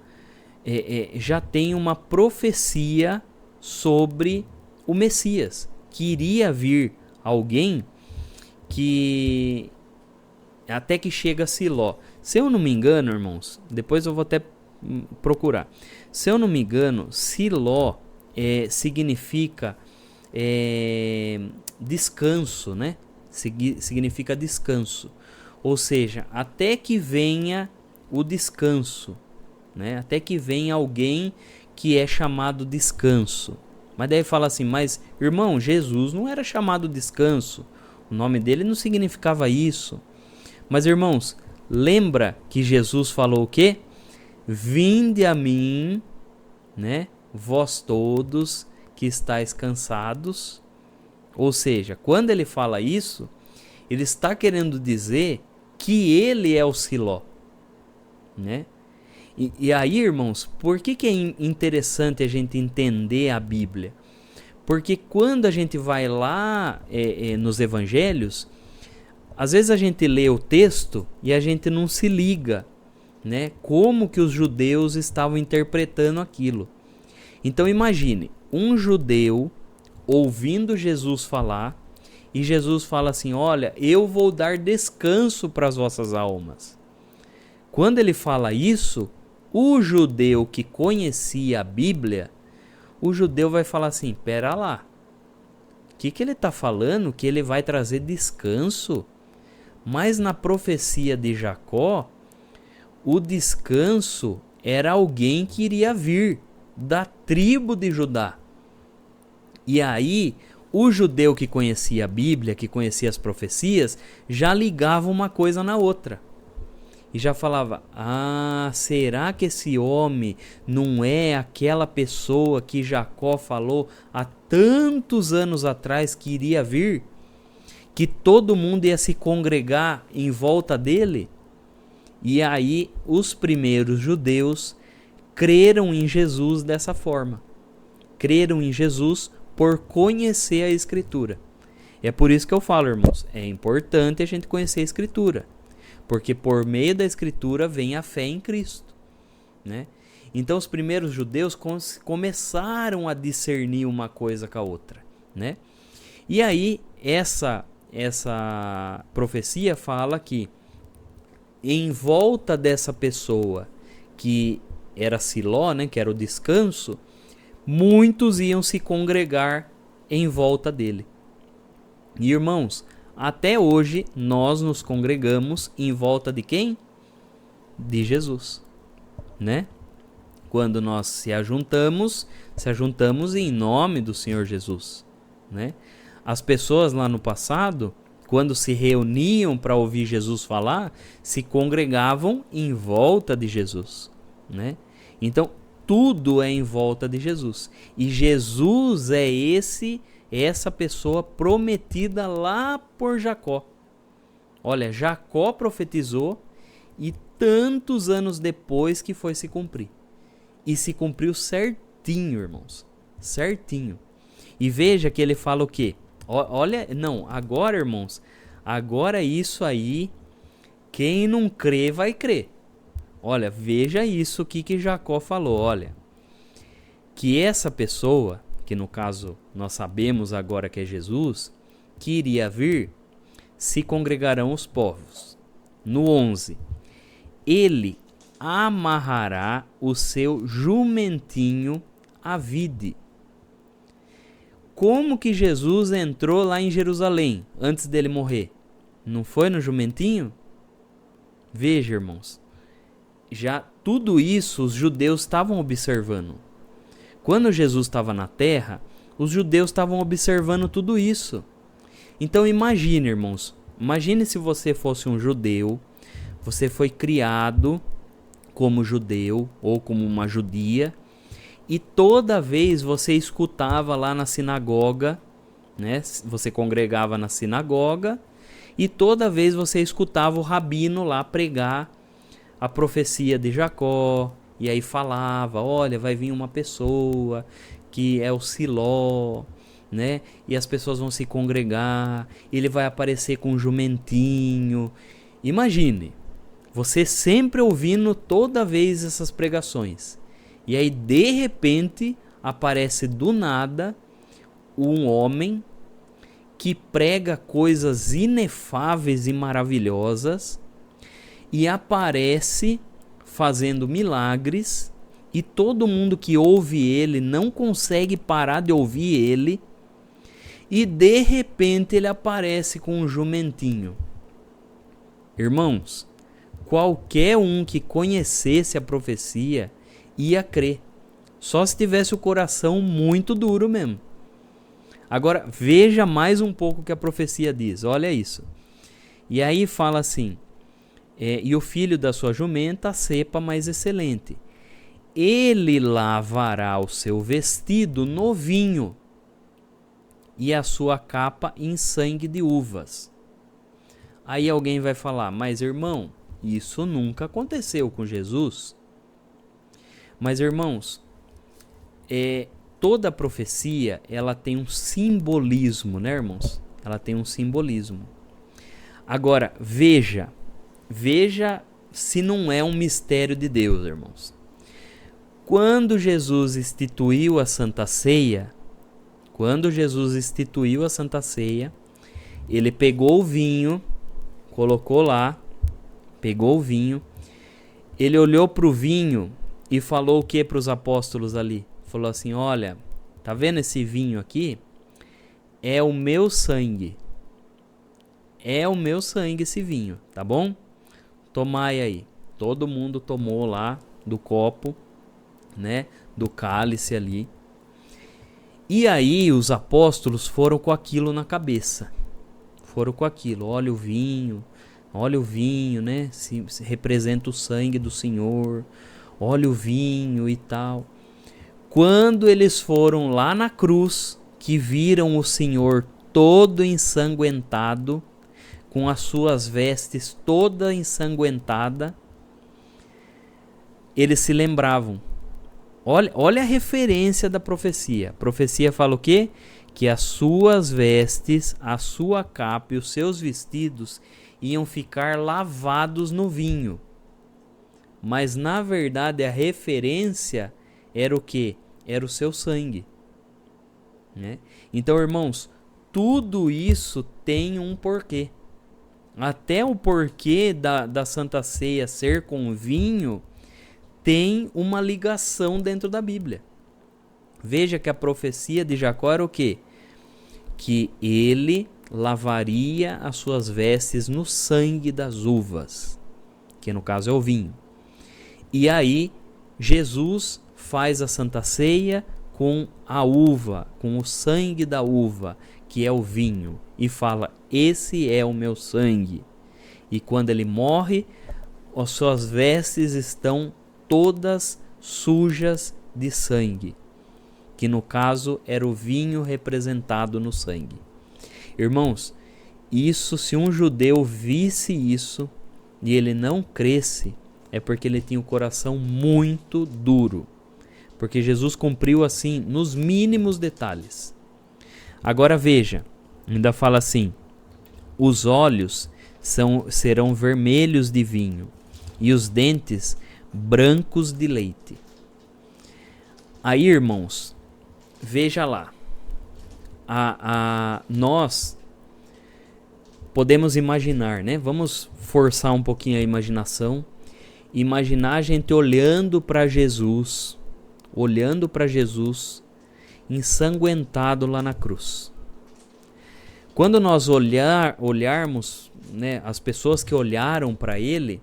A: profecia sobre o Messias, que iria vir alguém que até que chega a Siló. Se eu não me engano, irmãos, depois eu vou até procurar. Se eu não me engano, Siló significa descanso, né? Significa descanso. Ou seja, até que venha o descanso, né? Até que venha alguém que é chamado descanso. Mas daí fala assim, mas irmão, Jesus não era chamado descanso. O nome dele não significava isso. Mas irmãos, lembra que Jesus falou o quê? Vinde a mim, né? Vós todos que estáis cansados. Ou seja, quando ele fala isso, ele está querendo dizer que ele é o Siló, né? E aí, irmãos, por que é interessante a gente entender a Bíblia? Porque quando a gente vai lá nos evangelhos, às vezes a gente lê o texto e a gente não se liga, né? Como que os judeus estavam interpretando aquilo. Então imagine, um judeu ouvindo Jesus falar, e Jesus fala assim, olha, eu vou dar descanso para as vossas almas. Quando ele fala isso, o judeu que conhecia a Bíblia, o judeu vai falar assim, pera lá, o que ele está falando? Que ele vai trazer descanso? Mas na profecia de Jacó, o descanso era alguém que iria vir da tribo de Judá. E aí, o judeu que conhecia a Bíblia, que conhecia as profecias, já ligava uma coisa na outra. E já falava, será que esse homem não é aquela pessoa que Jacó falou há tantos anos atrás que iria vir? Que todo mundo ia se congregar em volta dele? E aí, os primeiros judeus creram em Jesus dessa forma. Creram em Jesus por conhecer a Escritura. É por isso que eu falo, irmãos, é importante a gente conhecer a Escritura. Porque por meio da Escritura vem a fé em Cristo, né? Então os primeiros judeus começaram a discernir uma coisa com a outra, né? E aí essa profecia fala que em volta dessa pessoa que era Siló, né, que era o descanso, muitos iam se congregar em volta dele. E irmãos, até hoje nós nos congregamos em volta de quem? De Jesus, né? Quando nós se ajuntamos em nome do Senhor Jesus, né? As pessoas lá no passado, quando se reuniam para ouvir Jesus falar, se congregavam em volta de Jesus, né? Então, tudo é em volta de Jesus. E Jesus é essa pessoa prometida lá por Jacó. Olha, Jacó profetizou e tantos anos depois que foi se cumprir. E se cumpriu certinho, irmãos. Certinho. E veja que ele fala o quê? Olha, não, agora, irmãos, agora isso aí, quem não crê vai crer. Olha, veja isso que Jacó falou, olha. Que essa pessoa, que no caso nós sabemos agora que é Jesus, que iria vir, se congregarão os povos. No 11, ele amarrará o seu jumentinho à vide. Como que Jesus entrou lá em Jerusalém antes dele morrer? Não foi no jumentinho? Veja, irmãos, já tudo isso os judeus estavam observando. Quando Jesus estava na terra, os judeus estavam observando tudo isso. Então imagine, irmãos, imagine se você fosse um judeu, você foi criado como judeu ou como uma judia, e toda vez você escutava lá na sinagoga, né? Você congregava na sinagoga e toda vez você escutava o rabino lá pregar a profecia de Jacó, e aí falava, olha, vai vir uma pessoa que é o Siló, né? E as pessoas vão se congregar, ele vai aparecer com um jumentinho. Imagine, você sempre ouvindo toda vez essas pregações. E aí, de repente, aparece do nada um homem que prega coisas inefáveis e maravilhosas e aparece fazendo milagres, e todo mundo que ouve ele não consegue parar de ouvir ele, e de repente ele aparece com um jumentinho. Irmãos, qualquer um que conhecesse a profecia ia crer, só se tivesse o coração muito duro mesmo. Agora, veja mais um pouco o que a profecia diz, olha isso. E aí fala assim, e o filho da sua jumenta, a cepa mais excelente. Ele lavará o seu vestido no vinho e a sua capa em sangue de uvas. Aí alguém vai falar, mas irmão, isso nunca aconteceu com Jesus. Mas irmãos, toda profecia, ela tem um simbolismo, né, irmãos? Ela tem um simbolismo. Agora, veja se não é um mistério de Deus, irmãos. Quando Jesus instituiu a Santa Ceia, ele pegou o vinho, colocou lá, ele olhou para o vinho e falou o que para os apóstolos ali? Falou assim, olha, tá vendo esse vinho aqui? É o meu sangue. É o meu sangue esse vinho, tá bom? Tomai aí. Todo mundo tomou lá do copo, né? Do cálice ali. E aí os apóstolos foram com aquilo na cabeça. Olha o vinho, né? Se representa o sangue do Senhor. Olha o vinho e tal. Quando eles foram lá na cruz, que viram o Senhor todo ensanguentado, com as suas vestes toda ensanguentada, eles se lembravam. Olha a referência da profecia. A profecia fala o quê? Que as suas vestes, a sua capa e os seus vestidos iam ficar lavados no vinho. Mas na verdade a referência era o quê? Era o seu sangue, né? Então, irmãos, tudo isso tem um porquê. Até o porquê da Santa Ceia ser com vinho tem uma ligação dentro da Bíblia. Veja que a profecia de Jacó era o quê? Que ele lavaria as suas vestes no sangue das uvas, que no caso é o vinho. E aí Jesus faz a Santa Ceia com a uva, com o sangue da uva, que é o vinho, e fala, esse é o meu sangue. E quando ele morre, as suas vestes estão todas sujas de sangue, que no caso era o vinho representado no sangue. Irmãos, isso, se um judeu visse isso e ele não cresce, é porque ele tinha o coração muito duro, porque Jesus cumpriu assim nos mínimos detalhes. Agora veja, ainda fala assim, os olhos serão vermelhos de vinho e os dentes brancos de leite. Aí, irmãos, veja lá, nós podemos imaginar, né? Vamos forçar um pouquinho a imaginação, imaginar a gente olhando para Jesus ensanguentado lá na cruz. Quando nós olharmos, né, as pessoas que olharam para ele,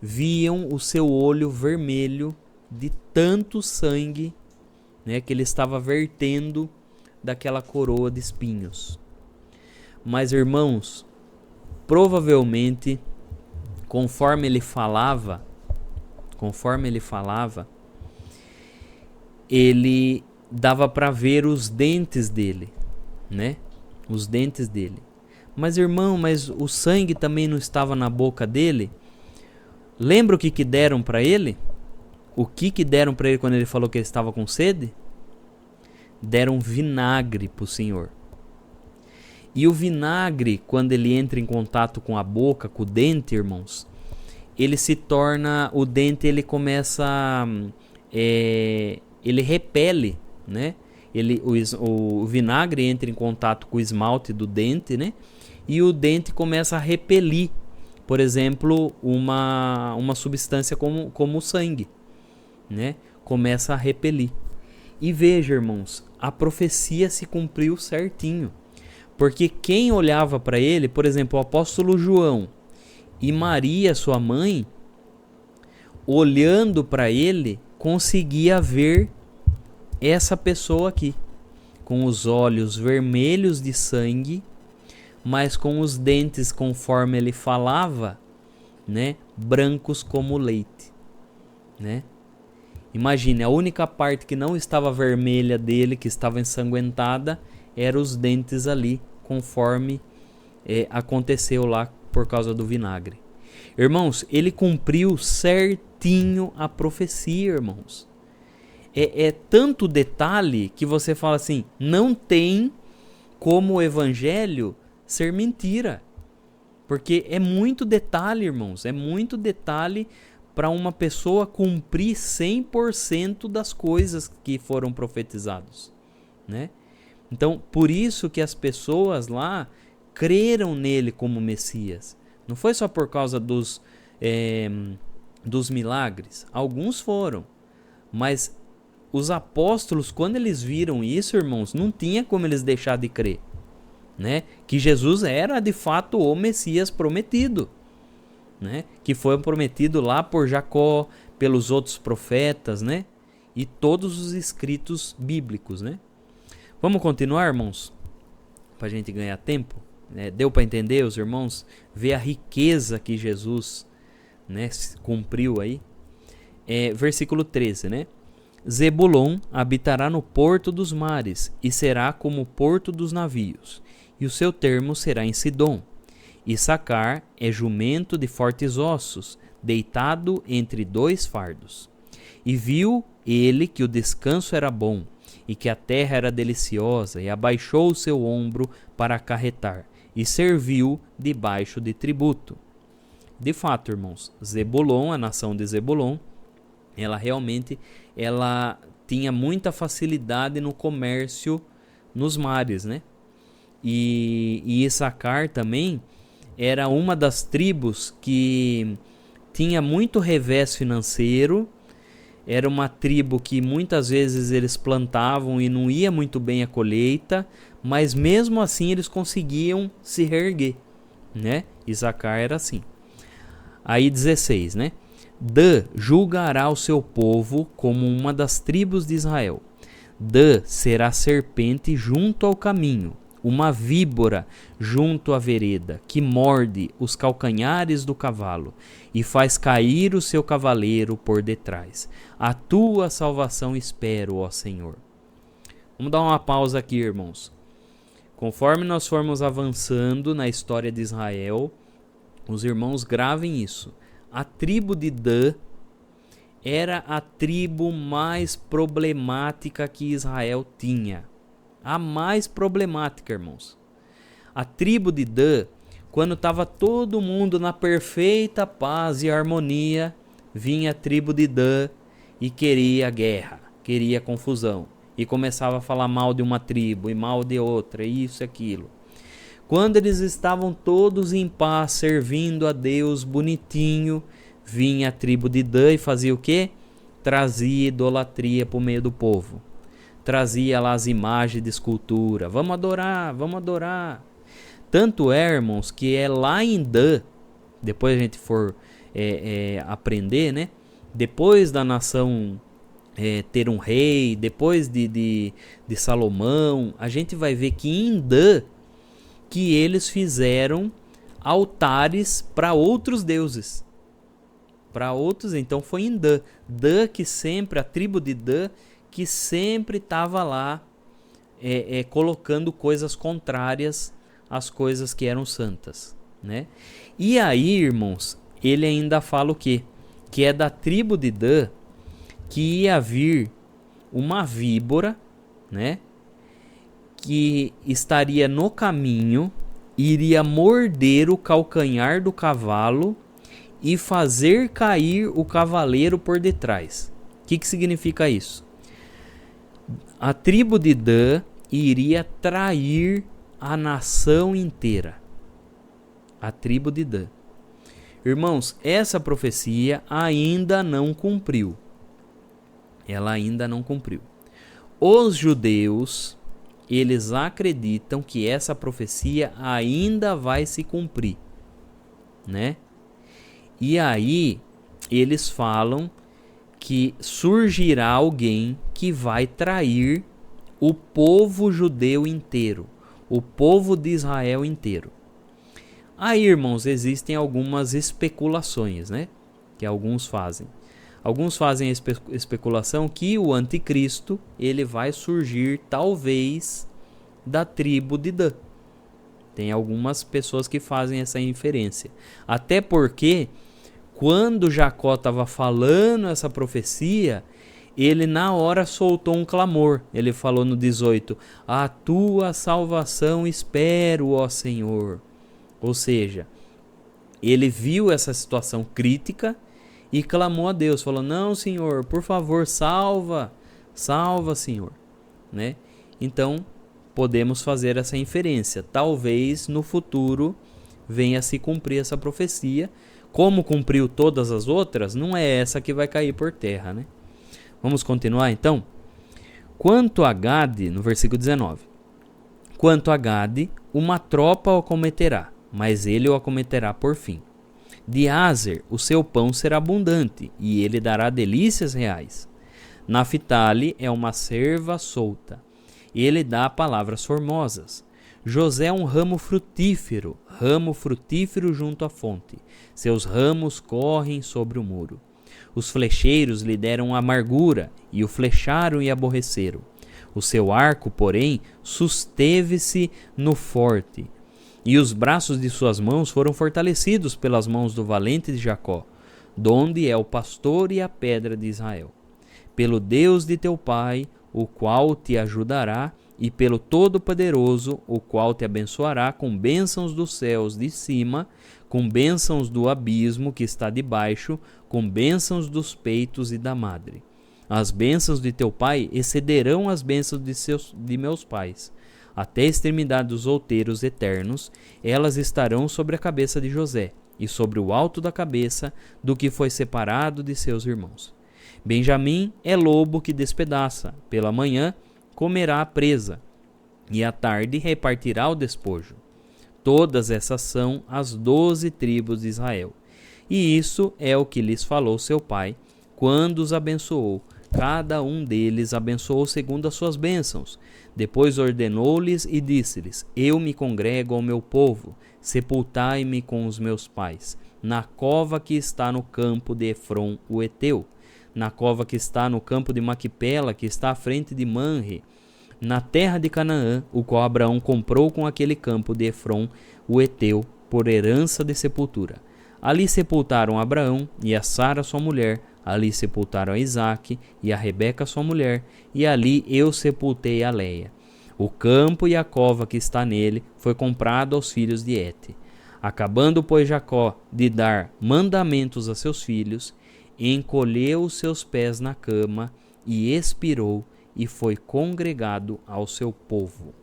A: viam o seu olho vermelho de tanto sangue, né, que ele estava vertendo daquela coroa de espinhos. Mas, irmãos, provavelmente, conforme ele falava, ele dava para ver os dentes dele, né? os dentes dele. Mas irmão, mas o sangue também não estava na boca dele? Lembra o que deram para ele? O que deram para ele quando ele falou que ele estava com sede? Deram vinagre para o Senhor. E o vinagre, quando ele entra em contato com a boca, com o dente, irmãos, ele se torna, o dente ele começa, ele repele, né? O vinagre entra em contato com o esmalte do dente, né? E o dente começa a repelir, por exemplo, uma substância como o sangue, né? Começa a repelir. E veja, irmãos, a profecia se cumpriu certinho. Porque quem olhava para ele, por exemplo, o apóstolo João e Maria, sua mãe, olhando para ele, conseguia ver essa pessoa aqui, com os olhos vermelhos de sangue, mas com os dentes, conforme ele falava, né, brancos como leite, né? Imagine, a única parte que não estava vermelha dele, que estava ensanguentada, eram os dentes ali, conforme aconteceu lá por causa do vinagre. Irmãos, ele cumpriu certinho a profecia, irmãos. É tanto detalhe que você fala assim, não tem como o evangelho ser mentira. Porque é muito detalhe, irmãos, é muito detalhe para uma pessoa cumprir 100% das coisas que foram profetizadas, né? Então, por isso que as pessoas lá creram nele como Messias. Não foi só por causa dos milagres. Alguns foram. Mas os apóstolos, quando eles viram isso, irmãos, não tinha como eles deixar de crer, né? Que Jesus era de fato o Messias prometido, né? Que foi prometido lá por Jacó, pelos outros profetas, né? E todos os escritos bíblicos, né? Vamos continuar, irmãos? Para a gente ganhar tempo. Deu para entender, os irmãos? Ver a riqueza que Jesus, né, cumpriu aí. Versículo 13, né? Zebulon habitará no porto dos mares, e será como o porto dos navios, e o seu termo será em Sidom. Issacar é jumento de fortes ossos, deitado entre dois fardos. E viu ele que o descanso era bom, e que a terra era deliciosa, e abaixou o seu ombro para acarretar, e serviu debaixo de tributo. De fato, irmãos, Zebulon, a nação de Zebulon, ela realmente tinha muita facilidade no comércio nos mares, né? E Issacar também era uma das tribos que tinha muito revés financeiro. Era uma tribo que muitas vezes eles plantavam e não ia muito bem a colheita, mas mesmo assim eles conseguiam se reerguer, né? Issacar era assim. Aí 16, né? Dan julgará o seu povo como uma das tribos de Israel. Dan será serpente junto ao caminho, uma víbora junto à vereda, que morde os calcanhares do cavalo e faz cair o seu cavaleiro por detrás. A tua salvação espero, ó Senhor. Vamos dar uma pausa aqui, irmãos. Conforme nós formos avançando na história de Israel, os irmãos gravem isso. A tribo de Dan era a tribo mais problemática que Israel tinha. A mais problemática, irmãos. A tribo de Dan, quando estava todo mundo na perfeita paz e harmonia, vinha a tribo de Dan e queria guerra, queria confusão. E começava a falar mal de uma tribo e mal de outra, isso e aquilo. Quando eles estavam todos em paz, servindo a Deus bonitinho, vinha a tribo de Dan e fazia o quê? Trazia idolatria para o meio do povo. Trazia lá as imagens de escultura. Vamos adorar, vamos adorar. Tanto é, irmãos, que é lá em Dan, depois a gente for aprender, né? Depois da nação ter um rei, depois de Salomão, a gente vai ver que em Dan, que eles fizeram altares para outros deuses. Para outros, então foi em Dan. Dan que sempre, a tribo de Dan, que sempre estava lá colocando coisas contrárias às coisas que eram santas, né? E aí, irmãos, ele ainda fala o quê? Que é da tribo de Dan que ia vir uma víbora, né? Que estaria no caminho, iria morder o calcanhar do cavalo e fazer cair o cavaleiro por detrás. O que significa isso? A tribo de Dan iria trair a nação inteira. A tribo de Dan. Irmãos, essa profecia ainda não cumpriu. Ela ainda não cumpriu. Os judeus, eles acreditam que essa profecia ainda vai se cumprir, né? E aí, eles falam que surgirá alguém que vai trair o povo judeu inteiro, o povo de Israel inteiro. Aí, irmãos, existem algumas especulações, né? Que alguns fazem. Alguns fazem a especulação que o anticristo, ele vai surgir talvez da tribo de Dan. Tem algumas pessoas que fazem essa inferência. Até porque, quando Jacó estava falando essa profecia, ele na hora soltou um clamor. Ele falou no 18, a tua salvação espero, ó Senhor. Ou seja, ele viu essa situação crítica e clamou a Deus. Falou, não, Senhor, por favor, salva, Senhor. Né? Então, podemos fazer essa inferência. Talvez no futuro venha a se cumprir essa profecia. Como cumpriu todas as outras, não é essa que vai cair por terra, né? Vamos continuar então? Quanto a Gade, no versículo 19. Quanto a Gade, uma tropa o acometerá, mas ele o acometerá por fim. De Aser, o seu pão será abundante, e ele dará delícias reais. Naphtali é uma serva solta, ele dá palavras formosas. José é um ramo frutífero junto à fonte. Seus ramos correm sobre o muro. Os flecheiros lhe deram amargura, e o flecharam e aborreceram. O seu arco, porém, susteve-se no forte, e os braços de suas mãos foram fortalecidos pelas mãos do valente de Jacó, donde é o pastor e a pedra de Israel. Pelo Deus de teu pai, o qual te ajudará, e pelo Todo-Poderoso, o qual te abençoará com bênçãos dos céus de cima, com bênçãos do abismo que está debaixo, com bênçãos dos peitos e da madre. As bênçãos de teu pai excederão as bênçãos de meus pais. Até a extremidade dos outeiros eternos, elas estarão sobre a cabeça de José, e sobre o alto da cabeça do que foi separado de seus irmãos. Benjamim é lobo que despedaça, pela manhã comerá a presa, e à tarde repartirá o despojo. Todas essas são as 12 tribos de Israel. E isso é o que lhes falou seu pai, quando os abençoou. Cada um deles abençoou segundo as suas bênçãos. Depois ordenou-lhes e disse-lhes, eu me congrego ao meu povo, sepultai-me com os meus pais, na cova que está no campo de Efron, o Eteu, na cova que está no campo de Maquipela, que está à frente de Manre, na terra de Canaã, o qual Abraão comprou com aquele campo de Efron, o Eteu, por herança de sepultura. Ali sepultaram Abraão e a Sara sua mulher, ali sepultaram a Isaque e a Rebeca sua mulher, e ali eu sepultei a Leia. O campo e a cova que está nele foi comprado aos filhos de Et. Acabando, pois, Jacó de dar mandamentos a seus filhos, encolheu os seus pés na cama e expirou, e foi congregado ao seu povo.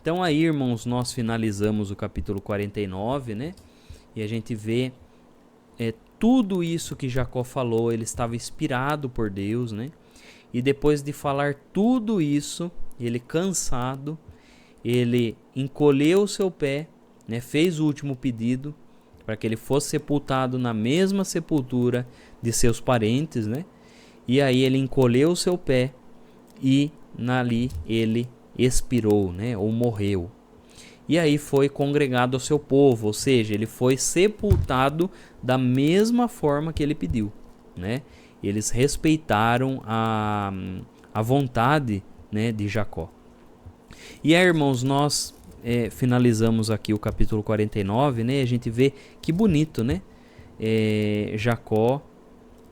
A: Então aí, irmãos, nós finalizamos o capítulo 49, né? E a gente vê tudo isso que Jacó falou, ele estava inspirado por Deus, né? E depois de falar tudo isso, ele cansado, ele encolheu o seu pé, né? Fez o último pedido para que ele fosse sepultado na mesma sepultura de seus parentes, né? E aí ele encolheu o seu pé e ali ele expirou, né? Ou morreu. E aí foi congregado ao seu povo, ou seja, ele foi sepultado da mesma forma que ele pediu, né? Eles respeitaram a vontade, né, de Jacó. E aí, irmãos, nós finalizamos aqui o capítulo 49, né? A gente vê que bonito, né? Jacó,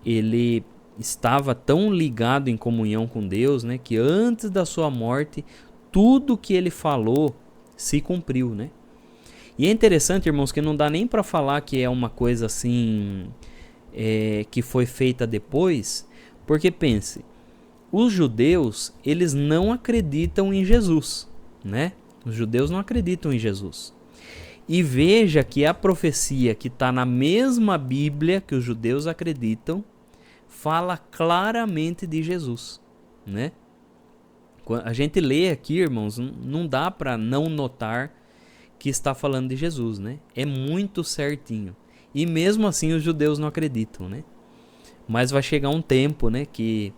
A: ele estava tão ligado em comunhão com Deus, né? Que antes da sua morte, tudo que ele falou se cumpriu, né? E é interessante, irmãos, que não dá nem para falar que é uma coisa assim que foi feita depois, porque pense, os judeus, eles não acreditam em Jesus, né? Os judeus não acreditam em Jesus. E veja que a profecia que está na mesma Bíblia que os judeus acreditam, fala claramente de Jesus, né? A gente lê aqui, irmãos, não dá para não notar que está falando de Jesus, né? É muito certinho. E mesmo assim os judeus não acreditam, né? Mas vai chegar um tempo, né, que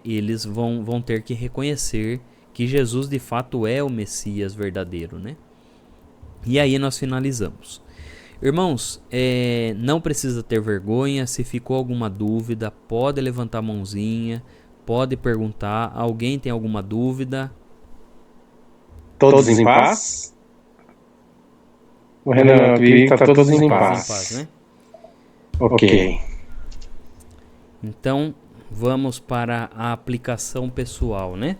A: eles vão ter que reconhecer que Jesus de fato é o Messias verdadeiro, né? E aí nós finalizamos. Irmãos, não precisa ter vergonha. Se ficou alguma dúvida, pode levantar a mãozinha, pode perguntar. Alguém tem alguma dúvida?
B: Todos em paz? O Renan, acredito que está todos em paz,
A: né?
B: Ok.
A: Então, vamos para a aplicação pessoal, né?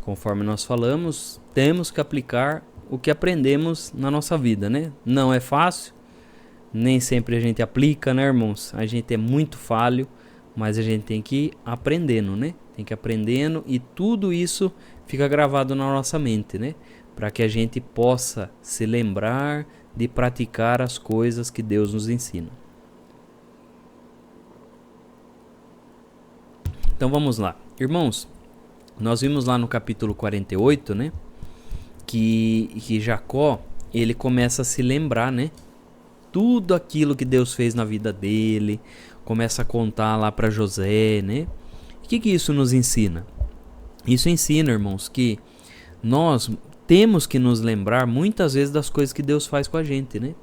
A: Conforme nós falamos, temos que aplicar o que aprendemos na nossa vida, né? Não é fácil, nem sempre a gente aplica, né, irmãos? A gente é muito falho, mas a gente tem que ir aprendendo, né? Tem que ir aprendendo e tudo isso fica gravado na nossa mente, né? Para que a gente possa se lembrar de praticar as coisas que Deus nos ensina. Então vamos lá. Irmãos, nós vimos lá no capítulo 48, né? Que Jacó, ele começa a se lembrar, né? Tudo aquilo que Deus fez na vida dele, começa a contar lá para José, né? O que isso nos ensina? Isso ensina, irmãos, que nós temos que nos lembrar muitas vezes das coisas que Deus faz com a gente, né?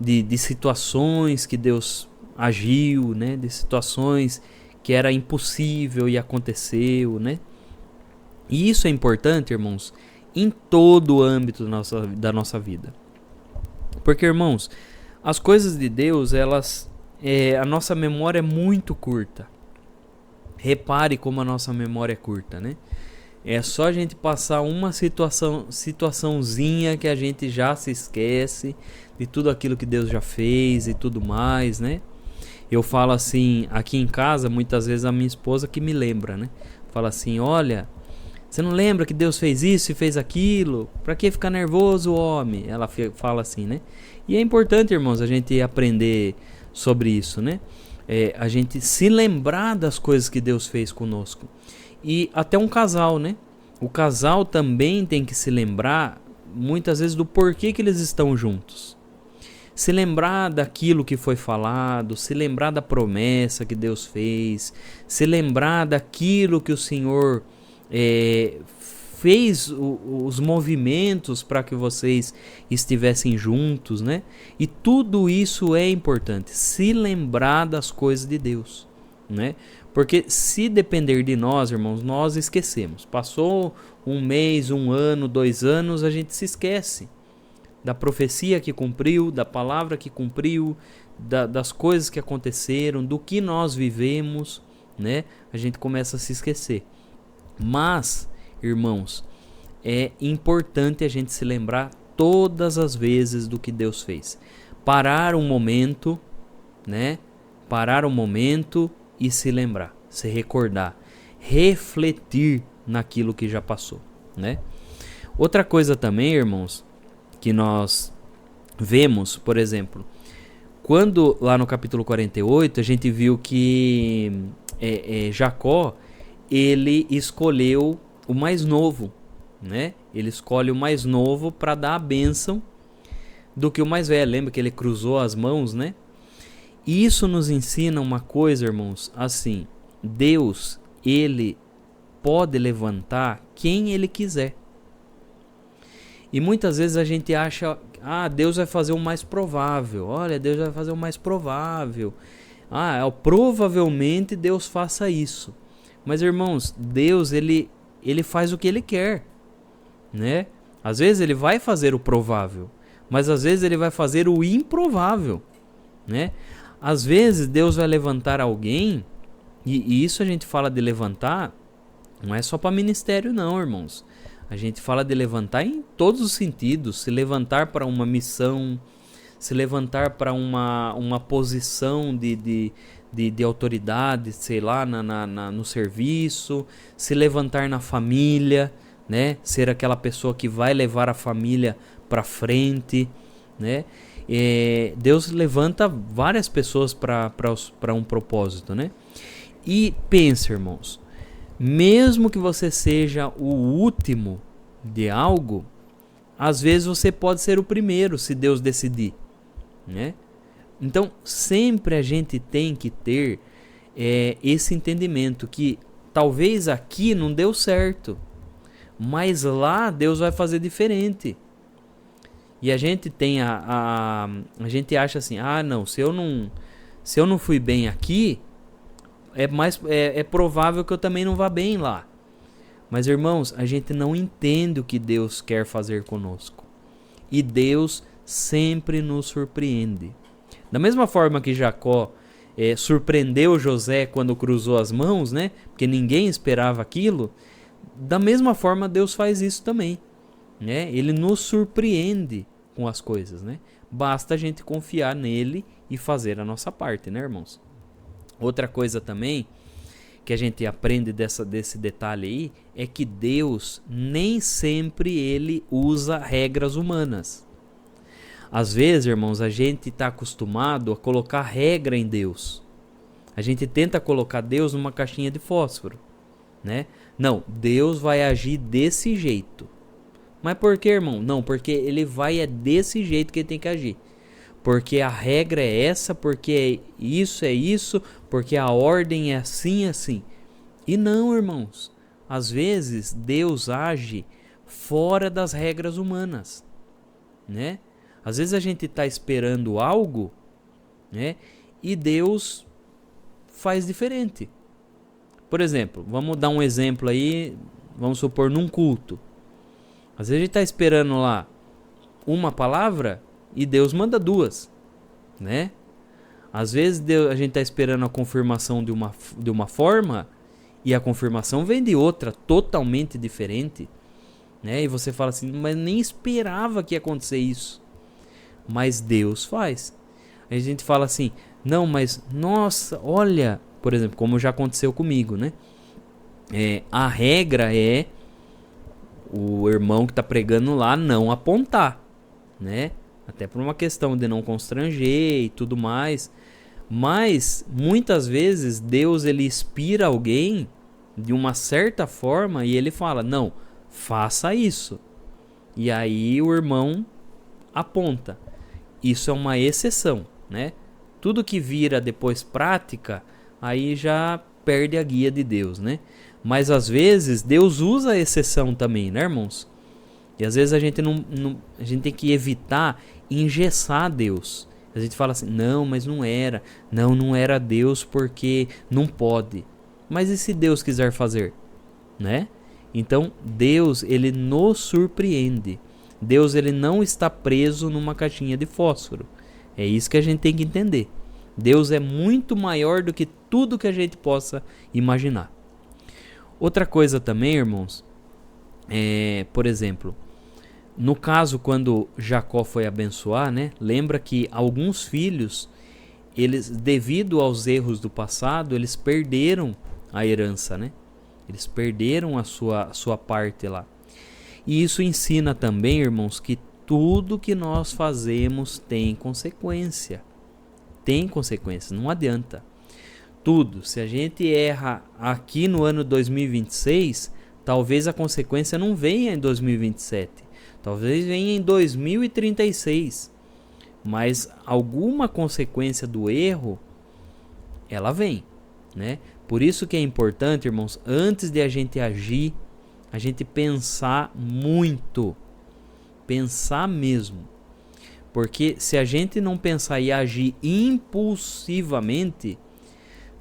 A: De situações que Deus agiu, né? De situações que era impossível e aconteceu, né? E isso é importante, irmãos, em todo o âmbito da nossa vida. Porque, irmãos, as coisas de Deus, a nossa memória é muito curta. Repare como a nossa memória é curta, né? É só a gente passar uma situaçãozinha que a gente já se esquece de tudo aquilo que Deus já fez e tudo mais, né? Eu falo assim, aqui em casa, muitas vezes a minha esposa que me lembra, né? Fala assim, olha, você não lembra que Deus fez isso e fez aquilo? Pra que ficar nervoso, homem? Ela fala assim, né? E é importante, irmãos, a gente aprender sobre isso, né? A gente se lembrar das coisas que Deus fez conosco. E até um casal, né? O casal também tem que se lembrar, muitas vezes, do porquê que eles estão juntos. Se lembrar daquilo que foi falado, se lembrar da promessa que Deus fez, se lembrar daquilo que o Senhor fez os movimentos para que vocês estivessem juntos, né? E tudo isso é importante, se lembrar das coisas de Deus, né? Porque se depender de nós, irmãos, nós esquecemos. Passou um mês, 1 ano, 2 anos, a gente se esquece da profecia que cumpriu, da palavra que cumpriu, das coisas que aconteceram, do que nós vivemos, né? A gente começa a se esquecer. Mas, irmãos, é importante a gente se lembrar todas as vezes do que Deus fez. Parar um momento, né? Parar um momento e se lembrar, se recordar, refletir naquilo que já passou, né? Outra coisa também, irmãos, que nós vemos, por exemplo, quando lá no capítulo 48 a gente viu que Jacó, ele escolheu o mais novo, né? Ele escolhe o mais novo para dar a bênção do que o mais velho. Lembra que ele cruzou as mãos, né? E isso nos ensina uma coisa, irmãos, assim, Deus, ele pode levantar quem ele quiser. E muitas vezes a gente acha, Deus vai fazer o mais provável. Olha, Deus vai fazer o mais provável. Provavelmente Deus faça isso. Mas, irmãos, Deus, ele ele faz o que ele quer, né? Às vezes ele vai fazer o provável, mas às vezes ele vai fazer o improvável, né? Às vezes Deus vai levantar alguém, e isso a gente fala de levantar, não é só para ministério não, irmãos. A gente fala de levantar em todos os sentidos, se levantar para uma missão, se levantar para uma posição de autoridade, sei lá, no serviço, se levantar na família, né? Ser aquela pessoa que vai levar a família para frente, né? Deus levanta várias pessoas para um propósito, né? E pense, irmãos, mesmo que você seja o último de algo, às vezes você pode ser o primeiro, se Deus decidir, né? Então, sempre a gente tem que ter esse entendimento que talvez aqui não deu certo, mas lá Deus vai fazer diferente. E a gente tem a gente acha assim, não, se eu não fui bem aqui, é provável que eu também não vá bem lá. Mas, irmãos, a gente não entende o que Deus quer fazer conosco. E Deus sempre nos surpreende. Da mesma forma que Jacó surpreendeu José quando cruzou as mãos, né? Porque ninguém esperava aquilo. Da mesma forma, Deus faz isso também, né? Ele nos surpreende com as coisas, né? Basta a gente confiar nele e fazer a nossa parte, né, irmãos? Outra coisa também que a gente aprende desse detalhe aí é que Deus nem sempre ele usa regras humanas. Às vezes, irmãos, a gente está acostumado a colocar regra em Deus. A gente tenta colocar Deus numa caixinha de fósforo, né? Não, Deus vai agir desse jeito. Mas por que, irmão? Não, porque ele vai desse jeito que ele tem que agir. Porque a regra é essa, porque é isso, porque a ordem é assim, assim. E não, irmãos. Às vezes, Deus age fora das regras humanas, né? Às vezes a gente está esperando algo, né? E Deus faz diferente. Por exemplo, vamos dar um exemplo aí, vamos supor num culto. Às vezes a gente está esperando lá uma palavra e Deus manda duas, né? Às vezes a gente está esperando a confirmação de uma forma e a confirmação vem de outra, totalmente diferente, né? E você fala assim, mas nem esperava que ia acontecer isso. Mas Deus faz. Aí a gente fala assim, não, mas nossa, olha, por exemplo, como já aconteceu comigo, né? A regra é o irmão que está pregando lá não apontar, né? Até por uma questão de não constranger e tudo mais. Mas muitas vezes Deus ele inspira alguém de uma certa forma e ele fala, não, faça isso. E aí o irmão aponta. Isso é uma exceção, né? Tudo que vira depois prática, aí já perde a guia de Deus, né? Mas às vezes Deus usa a exceção também, né, irmãos? E às vezes a gente a gente tem que evitar engessar Deus. A gente fala assim, não, mas não era. Não era Deus porque não pode. Mas e se Deus quiser fazer? Né? Então Deus, ele nos surpreende. Deus, ele não está preso numa caixinha de fósforo. É isso que a gente tem que entender. Deus é muito maior do que tudo que a gente possa imaginar. Outra coisa também, irmãos, por exemplo, no caso quando Jacó foi abençoar, né? Lembra que alguns filhos, eles, devido aos erros do passado, eles perderam a herança, né? Eles perderam a sua parte lá. E isso ensina também, irmãos, que tudo que nós fazemos tem consequência. Tem consequência, não adianta. Tudo. Se a gente erra aqui no ano 2026, talvez a consequência não venha em 2027. Talvez venha em 2036. Mas alguma consequência do erro, ela vem, né? Por isso que é importante, irmãos, antes de a gente agir, a gente pensar muito. Pensar mesmo. Porque se a gente não pensar e agir impulsivamente,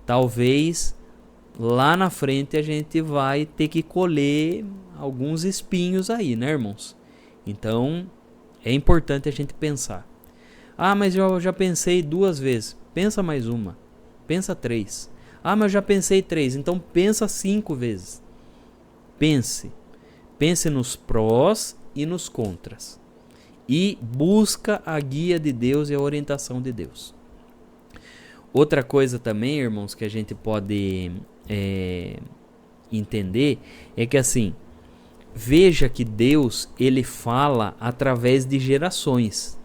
A: talvez lá na frente a gente vai ter que colher alguns espinhos aí, né, irmãos? Então, é importante a gente pensar. Ah, mas eu já pensei 2 vezes. Pensa mais uma. Pensa 3. Ah, mas eu já pensei 3. Então pensa 5 vezes. Pense. Pense nos prós e nos contras. E busca a guia de Deus e a orientação de Deus. Outra coisa também, irmãos, que a gente pode entender é que assim, veja que Deus, ele fala através de gerações.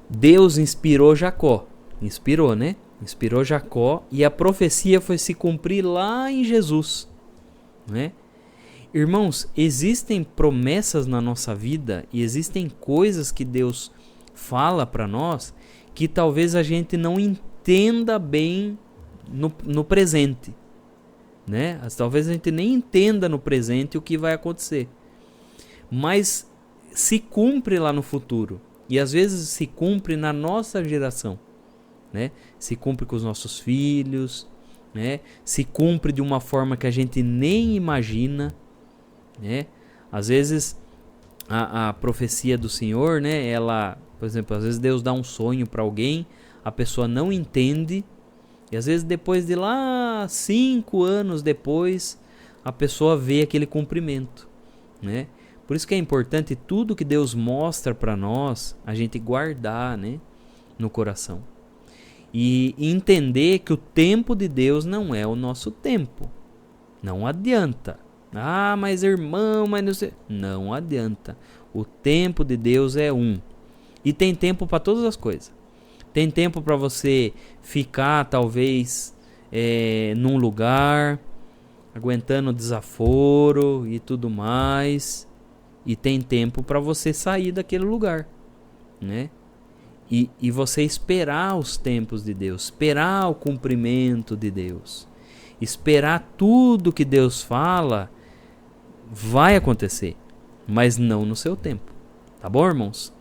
A: Deus inspirou Jacó. Inspirou, né? Inspirou Jacó e a profecia foi se cumprir lá em Jesus, né? Irmãos, existem promessas na nossa vida e existem coisas que Deus fala para nós que talvez a gente não entenda bem no presente, né? Talvez a gente nem entenda no presente o que vai acontecer, mas se cumpre lá no futuro e às vezes se cumpre na nossa geração, né? Se cumpre com os nossos filhos, né? Se cumpre de uma forma que a gente nem imagina, né? Às vezes a profecia do Senhor, né? Ela, por exemplo, às vezes Deus dá um sonho para alguém, a pessoa não entende e às vezes depois de lá 5 anos depois a pessoa vê aquele cumprimento, né? Por isso que é importante tudo que Deus mostra para nós a gente guardar, né, no coração e entender que o tempo de Deus não é o nosso tempo. Não adianta. Ah, mas irmão, mas não sei. Não adianta. O tempo de Deus é um. E tem tempo para todas as coisas. Tem tempo para você ficar, talvez, num lugar, aguentando desaforo e tudo mais. E tem tempo para você sair daquele lugar, né? E você esperar os tempos de Deus, esperar o cumprimento de Deus, esperar tudo que Deus fala, vai acontecer, mas não no seu tempo, tá bom, irmãos?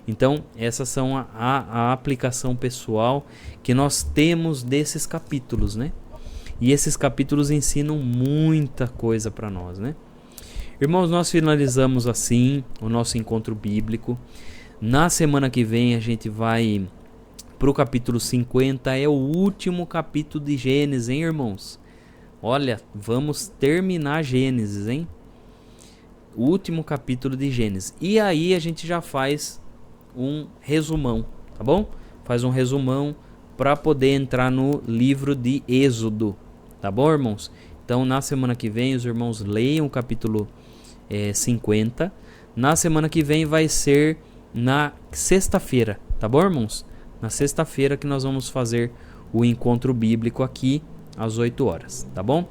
A: Então, essas são a aplicação pessoal que nós temos desses capítulos, né? E esses capítulos ensinam muita coisa para nós, né? Irmãos, nós finalizamos assim o nosso encontro bíblico. Na semana que vem a gente vai para o capítulo 50, é o último capítulo de Gênesis, hein, irmãos? Olha, vamos terminar Gênesis, hein? Último capítulo de Gênesis. E aí a gente já faz um resumão, tá bom? Faz um resumão para poder entrar no livro de Êxodo, tá bom, irmãos? Então, na semana que vem, os irmãos leiam o capítulo 50. Na semana que vem vai ser na sexta-feira, tá bom, irmãos? Na sexta-feira que nós vamos fazer o encontro bíblico aqui às 8 horas, tá bom?